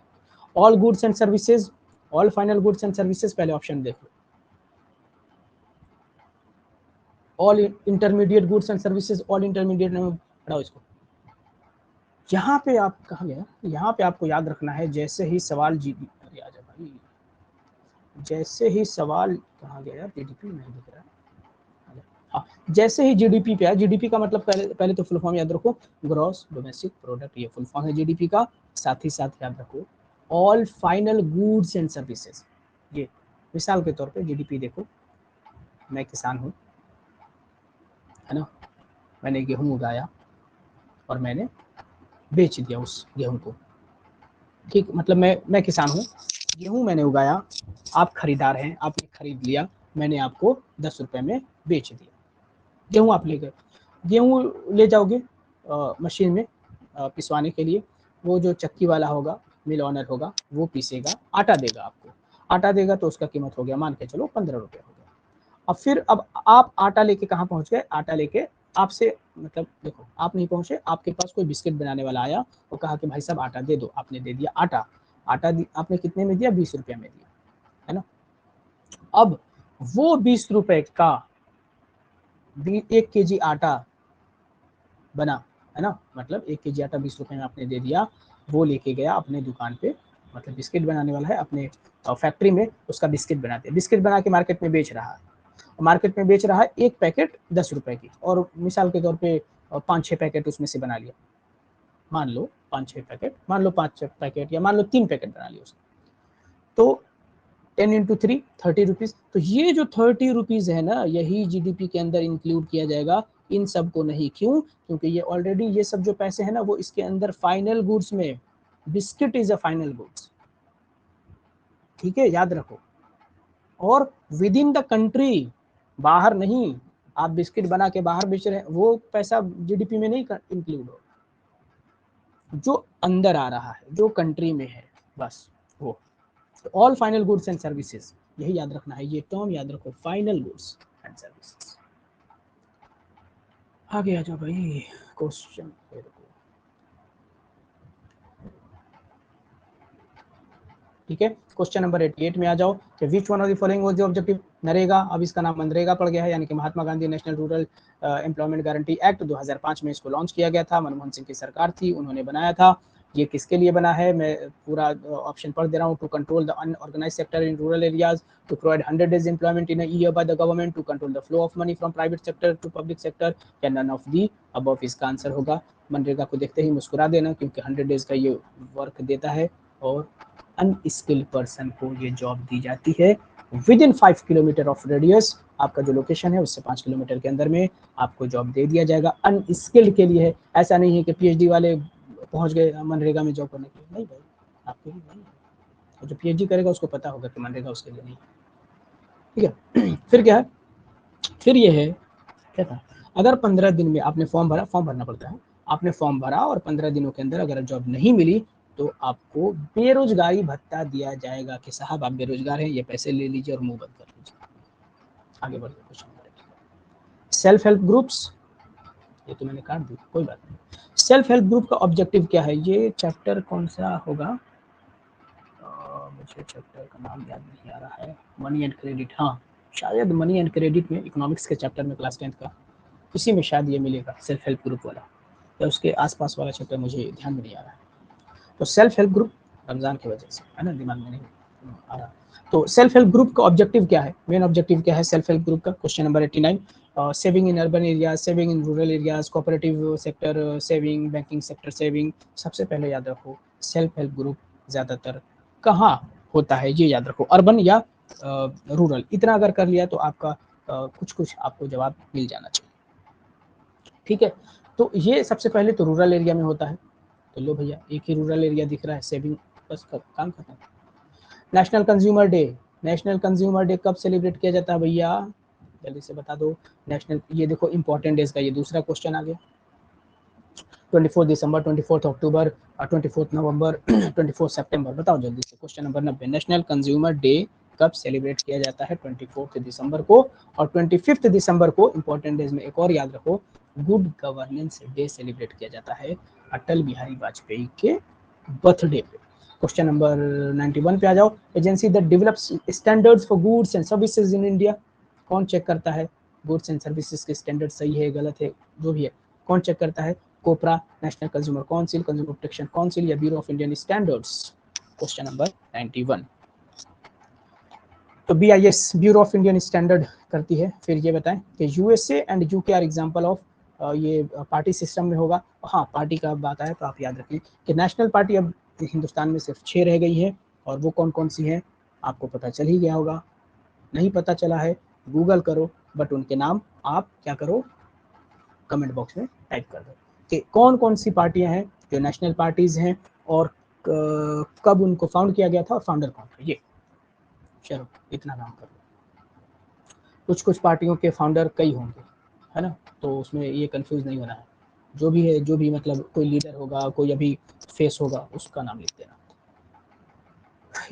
All goods and services, all final goods and services, पहले ऑप्शन देखो। All intermediate goods and services, all intermediate में पढ़ाओ इसको। यहाँ पे आप कहाँ गया, यहाँ पे आपको याद रखना है, जैसे ही सवाल अरे आजा भाई, जैसे ही सवाल कहाँ गया यार, जीडीपी नहीं दिख रहा है। हाँ, जैसे ही जीडीपी पे है, जीडीपी का मतलब पहले तो फुल फॉर्म याद रखो, ग्रॉस डोमेस्टिक प्रोडक्ट, ये फुल फॉर्म है जीडीपी का। साथ ही साथ याद रखो all final goods and services. ये मिसाल के तौर पे जीडीपी देखो, मैं किसान हूँ, है ना, मैंने गेहूं उगाया और मैंने बेच दिया उस गेहूं को, ठीक, मतलब मैं किसान हूँ, गेहूं मैंने उगाया, आप खरीदार हैं, आपने खरीद लिया, मैंने आपको 10 रुपए में बेच दिया। गेहूं आप ले गए, गेहूं ले जाओगे मशीन में पिसवाने के लिए, वो जो चक्की वाला होगा, मिल ऑनर होगा, वो पीसेगा, आटा देगा आपको, आटा देगा तो उसका कीमत हो गया मान के चलो 15 रुपये हो गया। अब आप आटा लेके कहाँ पहुंच गए, आटा लेके आपसे, मतलब देखो आप नहीं पहुंचे, आपके पास कोई बिस्किट बनाने वाला आया, वो कहा कि भाई साहब आटा दे दो, आपने दे दिया आटा, आपने कितने में दिया, 20 रुपये में दिया, है ना। अब वो 20 रुपए का 1 केजी आटा बना, है ना, मतलब 1 केजी आटा 20 रुपए में आपने दे दिया, वो लेके गया अपने दुकान पे, मतलब बिस्किट बनाने वाला है, अपने फैक्ट्री में उसका बिस्किट बनाते हैं, बिस्किट बना के मार्केट में बेच रहा है, मार्केट में बेच रहा है, एक पैकेट 10 रुपए की, और मिसाल के तौर पे 5-6 पैकेट उसमें से बना लिया, मान लो 5-6 पैकेट, मान लो 5 पैकेट, या मान लो 3 पैकेट बना लिया उसने, तो 10 इंटू 3 30 रुपीज। तो ये जो 30 रुपीज है ना, यही जीडीपी के अंदर इंक्लूड किया जाएगा, इन सब को नहीं। क्यों? क्योंकि ये ऑलरेडी ये सब जो पैसे हैं ना, वो इसके अंदर फाइनल गुड्स में, biscuit is a final goods, ठीक है, याद रखो। और विद इन द कंट्री, बाहर नहीं, आप बिस्किट बना के बाहर बेच रहे हैं, वो पैसा जीडीपी में नहीं इंक्लूड हो, जो अंदर आ रहा है, जो कंट्री में है, बस वो। All final goods and services, यही याद रखना है, ये टर्म याद रखो, फाइनल गुड्स एंड सर्विसेज। आगे आ जाओ भाई, क्वेश्चन ठीक है, क्वेश्चन नंबर 88 में आ जाओ कि which one of the following was the objective NREGA, अब इसका नाम मनरेगा पड़ गया है, यानी कि Mahatma Gandhi national rural employment guarantee act 2005 में इसको लॉन्च किया गया था, मनमोहन सिंह की सरकार थी, उन्होंने बनाया था। ये किसके लिए बना है, मैं पूरा ऑप्शन पढ़ दे रहा हूँ। To control the unorganised sector in rural areas, to provide 100 days employment in a year by the government, to control the flow of money from private sector to public sector, या नन ऑफ दी अबव। इसका आंसर होगा मनरेगा को देखते ही मुस्कुरा देना, क्योंकि 100 days का ये वर्क देता है, और अनस्किल्ड पर्सन को ये जॉब दी जाती है with in 5 kilometre of radius, आपका जो लोकेशन है उससे 5 किलोमीटर के अंदर में आपको जॉब दे दिया जाएगा। अनस्किल्ड के लिए है, ऐसा नहीं है कि पीएचडी वाले पहुंच गए मनरेगा में जॉब करने के लिए, नहीं भाई, आपके लिए नहीं है, जो पीएचडी करेगा उसको पता होगा कि मनरेगा उसके लिए नहीं, ठीक है। फिर क्या है, फिर ये है, क्या था, अगर 15 दिन में आपने फॉर्म भरा, फॉर्म भरना पड़ता है, आपने फॉर्म भरा और 15 दिनों के अंदर अगर जॉब नहीं मिली, तो आपको बेरोजगारी भत्ता दिया जाएगा कि साहब आप बेरोजगार हैं, ये पैसे ले लीजिए और मुंह बंद कर लीजिए। आगे बढ़ते क्वेश्चन, सेल्फ हेल्प ग्रुप्स, ये तो मैंने काट दी, कोई बात नहीं। सेल्फ हेल्प ग्रुप का ऑब्जेक्टिव क्या है, ये चैप्टर कौन सा होगा, मुझे चैप्टर का नाम याद नहीं आ रहा है, मनी एंड क्रेडिट, हाँ शायद मनी एंड क्रेडिट में, इकोनॉमिक्स के चैप्टर में, क्लास 10th का, इसी में शायद ये मिलेगा, सेल्फ हेल्प ग्रुप वाला, या उसके आसपास वाला चैप्टर, मुझे ध्यान में नहीं आ रहा है। तो सेल्फ हेल्प ग्रुप, रमजान की वजह से है ना, दिमाग में नहीं आ रहा। तो सेल्फ हेल्प ग्रुप का ऑब्जेक्टिव क्या है, मेन ऑब्जेक्टिव क्या है सेल्फ हेल्प ग्रुप का, question number 89। Saving in urban areas, saving in rural areas, cooperative sector saving, banking sector saving. सबसे पहले याद रखो, सेल्फ हेल्प ग्रुप ज़्यादातर कहाँ होता है, ये याद रखो, अर्बन या रूरल, इतना अगर कर लिया तो आपका कुछ कुछ आपको जवाब मिल जाना चाहिए, ठीक है। तो ये सबसे पहले तो रूरल एरिया में होता है, तो लो भैया एक ही रूरल एरिया दिख रहा है, सेविंग, बस काम खत्म। National consumer day, national consumer day कब सेलिब्रेट किया जाता है भैया, जल्दी से बता दो। नेशनल, ये देखो इंपॉर्टेंट डेज का ये दूसरा क्वेश्चन आ गया, 24 दिसंबर, 24 अक्टूबर, 24 नवंबर, 24 सितंबर, बताओ जल्दी से। Question number 90, national consumer day कब सेलिब्रेट किया जाता है, 24 दिसंबर को, और 25 दिसंबर को इंपॉर्टेंट डेज में एक और याद रखो, गुड गवर्नेंस डे सेलिब्रेट किया जाता है अटल बिहारी वाजपेयी के बर्थडे पे। क्वेश्चन नंबर 91 पे आ जाओ। Agency that develops standards for goods and services in India, कौन चेक करता है गुड्स एंड सर्विसेज के स्टैंडर्ड सही है गलत है जो भी है, कौन चेक करता है? COPRA, national consumer council, consumer protection council या bureau of Indian standards. Question number 91। तो BIS bureau of Indian standard करती है। फिर ये बताएं कि USA and UK are example of, ये पार्टी सिस्टम में होगा। हाँ, पार्टी का बात आया तो आप याद रखिए कि नेशनल पार्टी अब हिंदुस्तान में सिर्फ 6 रह गई है, और वो कौन कौन सी हैं आपको पता चल ही गया होगा। नहीं पता चला है गूगल करो, बट उनके नाम आप क्या करो, कमेंट बॉक्स में टाइप कर दो कि कौन कौन सी पार्टियां हैं जो नेशनल पार्टीज हैं, और कब उनको फाउंड किया गया था और फाउंडर कौन था। ये चलो इतना काम करो। कुछ कुछ पार्टियों के फाउंडर कई होंगे, है ना, तो उसमें ये कंफ्यूज नहीं होना है। जो भी है, जो भी मतलब कोई लीडर होगा, कोई अभी फेस होगा, उसका नाम लिख देना।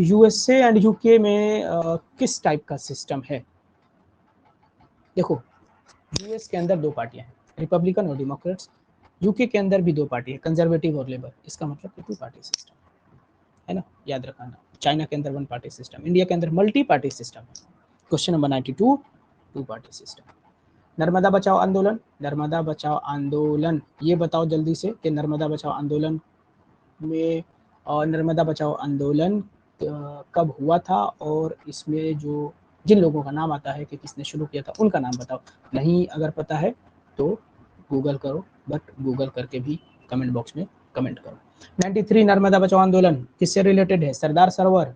USA एंड UK में किस टाइप का सिस्टम है? देखो, US के अंदर दो पार्टियां हैं, रिपब्लिकन और डेमोक्रेट्स। UK के अंदर भी दो पार्टी है, कंजर्वेटिव और लेबर। इसका मतलब टू पार्टी सिस्टम है ना, याद रखना। चाइना के अंदर वन पार्टी सिस्टम, इंडिया के अंदर मल्टी पार्टी सिस्टम है। Question number 92, two party system. Narmada Bachao Andolan, Narmada Bachao आंदोलन, ये बताओ जल्दी से कि नर्मदा बचाओ आंदोलन में, और नर्मदा बचाओ आंदोलन कब हुआ था, और इसमें जो जिन लोगों का नाम आता है कि किसने शुरू किया था उनका नाम बताओ। नहीं अगर पता है तो गूगल करो, बट गूगल करके भी कमेंट बॉक्स में कमेंट करो। 93 नर्मदा बचाओ आंदोलन किससे रिलेटेड है? सरदार सरोवर,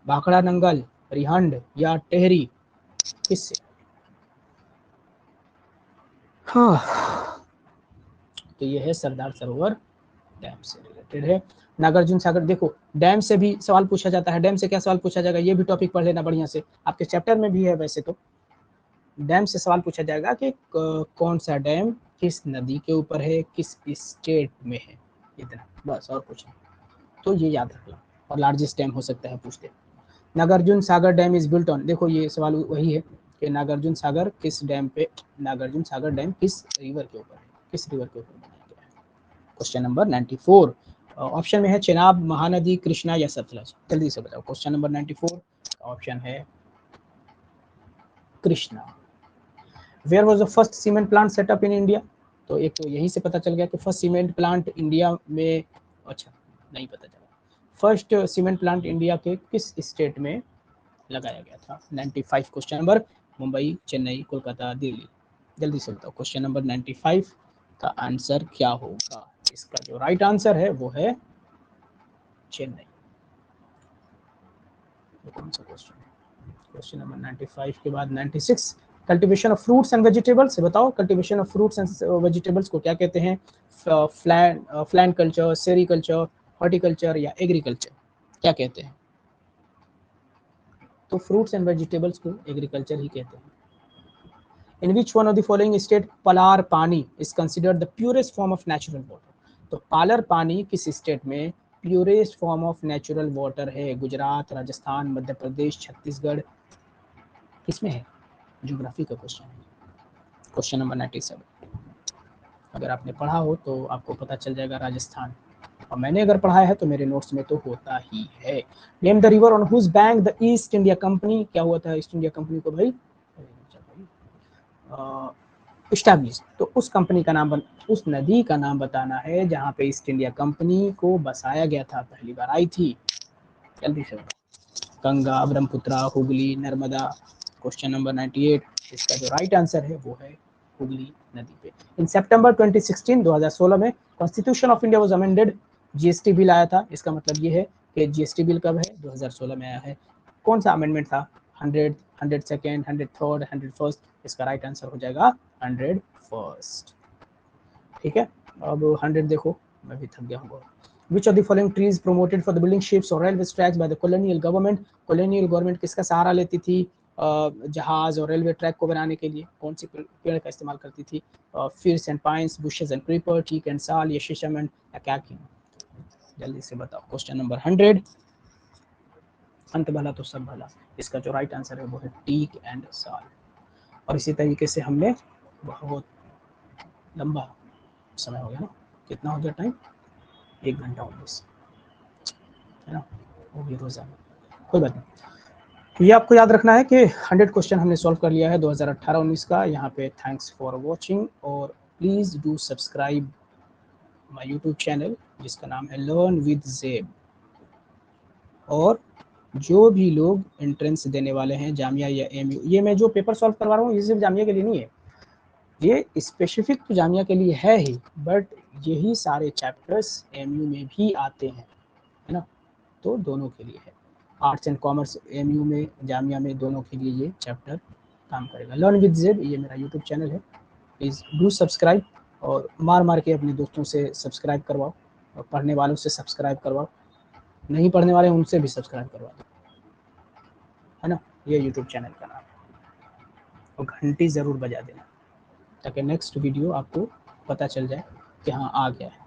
भाखड़ा नंगल, रिहंड या टेहरी, किससे? हाँ, तो ये है सरदार सरोवर डैम से रिलेटेड है। नागार्जुन सागर, देखो डैम से भी सवाल पूछा जाता है। डैम से क्या सवाल पूछा जाएगा, ये भी टॉपिक पढ़ लेना बढ़िया से, आपके चैप्टर में भी है वैसे तो। डैम से सवाल पूछा जाएगा कि कौन सा डैम किस नदी के ऊपर है, किस स्टेट में है, इतना बस, और कुछ नहीं। तो ये याद रखना। और लार्जेस्ट डैम हो सकता है पूछते। Nagarjuna Sagar dam is built on, देखो ये सवाल वही है कि नागार्जुन सागर किस डैम पे, नागार्जुन सागर डैम किस रिवर के ऊपर है, किस रिवर के ऊपर बनाया गया है। क्वेश्चन नंबर 94, ऑप्शन में है चेनाब, महानदी, कृष्णा या सतलज, जल्दी से बताओ। क्वेश्चन नंबर 94 ऑप्शन है Krishna. Where was the first cement plant set up in India? तो एक तो यही से पता चल गया कि फर्स्ट सीमेंट प्लांट इंडिया में, अच्छा नहीं पता चला, फर्स्ट सीमेंट प्लांट इंडिया के किस स्टेट में लगाया गया था। 95 क्वेश्चन नंबर, मुंबई, चेन्नई, कोलकाता, दिल्ली, जल्दी से बताओ। क्वेश्चन नंबर 95 का आंसर क्या होगा? इसका जो राइट आंसर है वो है चेन्नई। कौन सा क्वेश्चन है? क्वेश्चन नंबर 95 के बाद 96, cultivation of fruits and vegetables, बताओ cultivation of fruits and vegetables को क्या कहते हैं? फ्लैन कल्चर, सेरीकल्चर, हॉर्टिकल्चर या एग्रीकल्चर, क्या कहते हैं? तो फ्रूट्स एंड वेजिटेबल्स को एग्रीकल्चर ही कहते हैं। In which one of the following state Palar पानी is considered the purest form of natural water? तो पालर पानी किस स्टेट में purest form of natural water है? गुजरात, राजस्थान, मध्य प्रदेश, छत्तीसगढ़, किसमें है? ज्योग्राफी का क्वेश्चन है। क्वेश्चन नंबर 97, अगर आपने पढ़ा हो तो आपको पता चल जाएगा राजस्थान, और मैंने अगर पढ़ा है तो मेरे नोट्स में तो होता ही है। Name the river on whose bank the East India Company, क्या हुआ था ईस्ट इंडिया कंपनी को भाई? इस्टेब्लिश, तो उस कंपनी का नाम उस नदी का नाम बताना है जहाँ पे ईस्ट इंडिया कंपनी को बसाया गया था, पहली बार आई थी। जल्दी से बताओ। गंगा, ब्रह्मपुत्र, हुगली, नर्मदा। क्वेश्चन नंबर 98, इसका जो राइट आंसर है वो है हुगली नदी पे। इन सितंबर 2016 में constitution of India was amended, GST bill आया था। इसका मतलब ये है कि जीएसटी बिल कब है? 2016 में आया है। कौन सा अमेंडमेंट था? 100, 102nd, 103rd, 101st, इसका राइट आंसर हो जाएगा 101st। ठीक है, अब 100 देखो, मैं भी थक गया हूँ बहुत। Which of the following trees promoted for the building ships or railway tracks by the colonial government? colonial government किसका सहारा लेती थी जहाज और रेलवे ट्रैक को बनाने के लिए? कौन सी पेड़ का इस्तेमाल करती थी? Firs and pines, bushes and creeper, teak and sal या शीशम एंड अकाकी? जल्दी से बताओ। क्वेश्चन नंबर 100, अंत भला तो सब भला, इसका जो राइट आंसर है वो है टीक एंड साल। और इसी तरीके से हमने बहुत लंबा समय हो गया ना, कितना हो गया टाइम, 1 घंटा 19 है ना, वो भी रोजाना, कोई बात नहीं। ये आपको याद रखना है कि 100 क्वेश्चन हमने सॉल्व कर लिया है 2018-19 का। यहाँ पे थैंक्स फॉर वॉचिंग, और please do subscribe my YouTube channel जिसका नाम है लर्न विद ज़ेब। और जो भी लोग एंट्रेंस देने वाले हैं जामिया या एमयू, ये मैं जो पेपर सॉल्व करवा रहा हूँ ये सिर्फ जामिया के लिए नहीं है, ये स्पेसिफिक तो जामिया के लिए है ही, बट यही सारे चैप्टर्स एमयू में भी आते हैं, है ना, तो दोनों के लिए है। आर्ट्स एंड कॉमर्स एमयू में, जामिया में, दोनों के लिए ये चैप्टर काम करेगा। लर्न विद ज़ेब ये मेरा यूट्यूब चैनल है, प्लीज़ डू सब्सक्राइब, और मार मार के अपने दोस्तों से सब्सक्राइब करवाओ, और पढ़ने वालों से सब्सक्राइब करवाओ, नहीं पढ़ने वाले उनसे भी सब्सक्राइब करवा दो, है ना। ये यूट्यूब चैनल का नाम है, और घंटी ज़रूर बजा देना ताकि नेक्स्ट वीडियो आपको पता चल जाए कि हाँ आ गया है।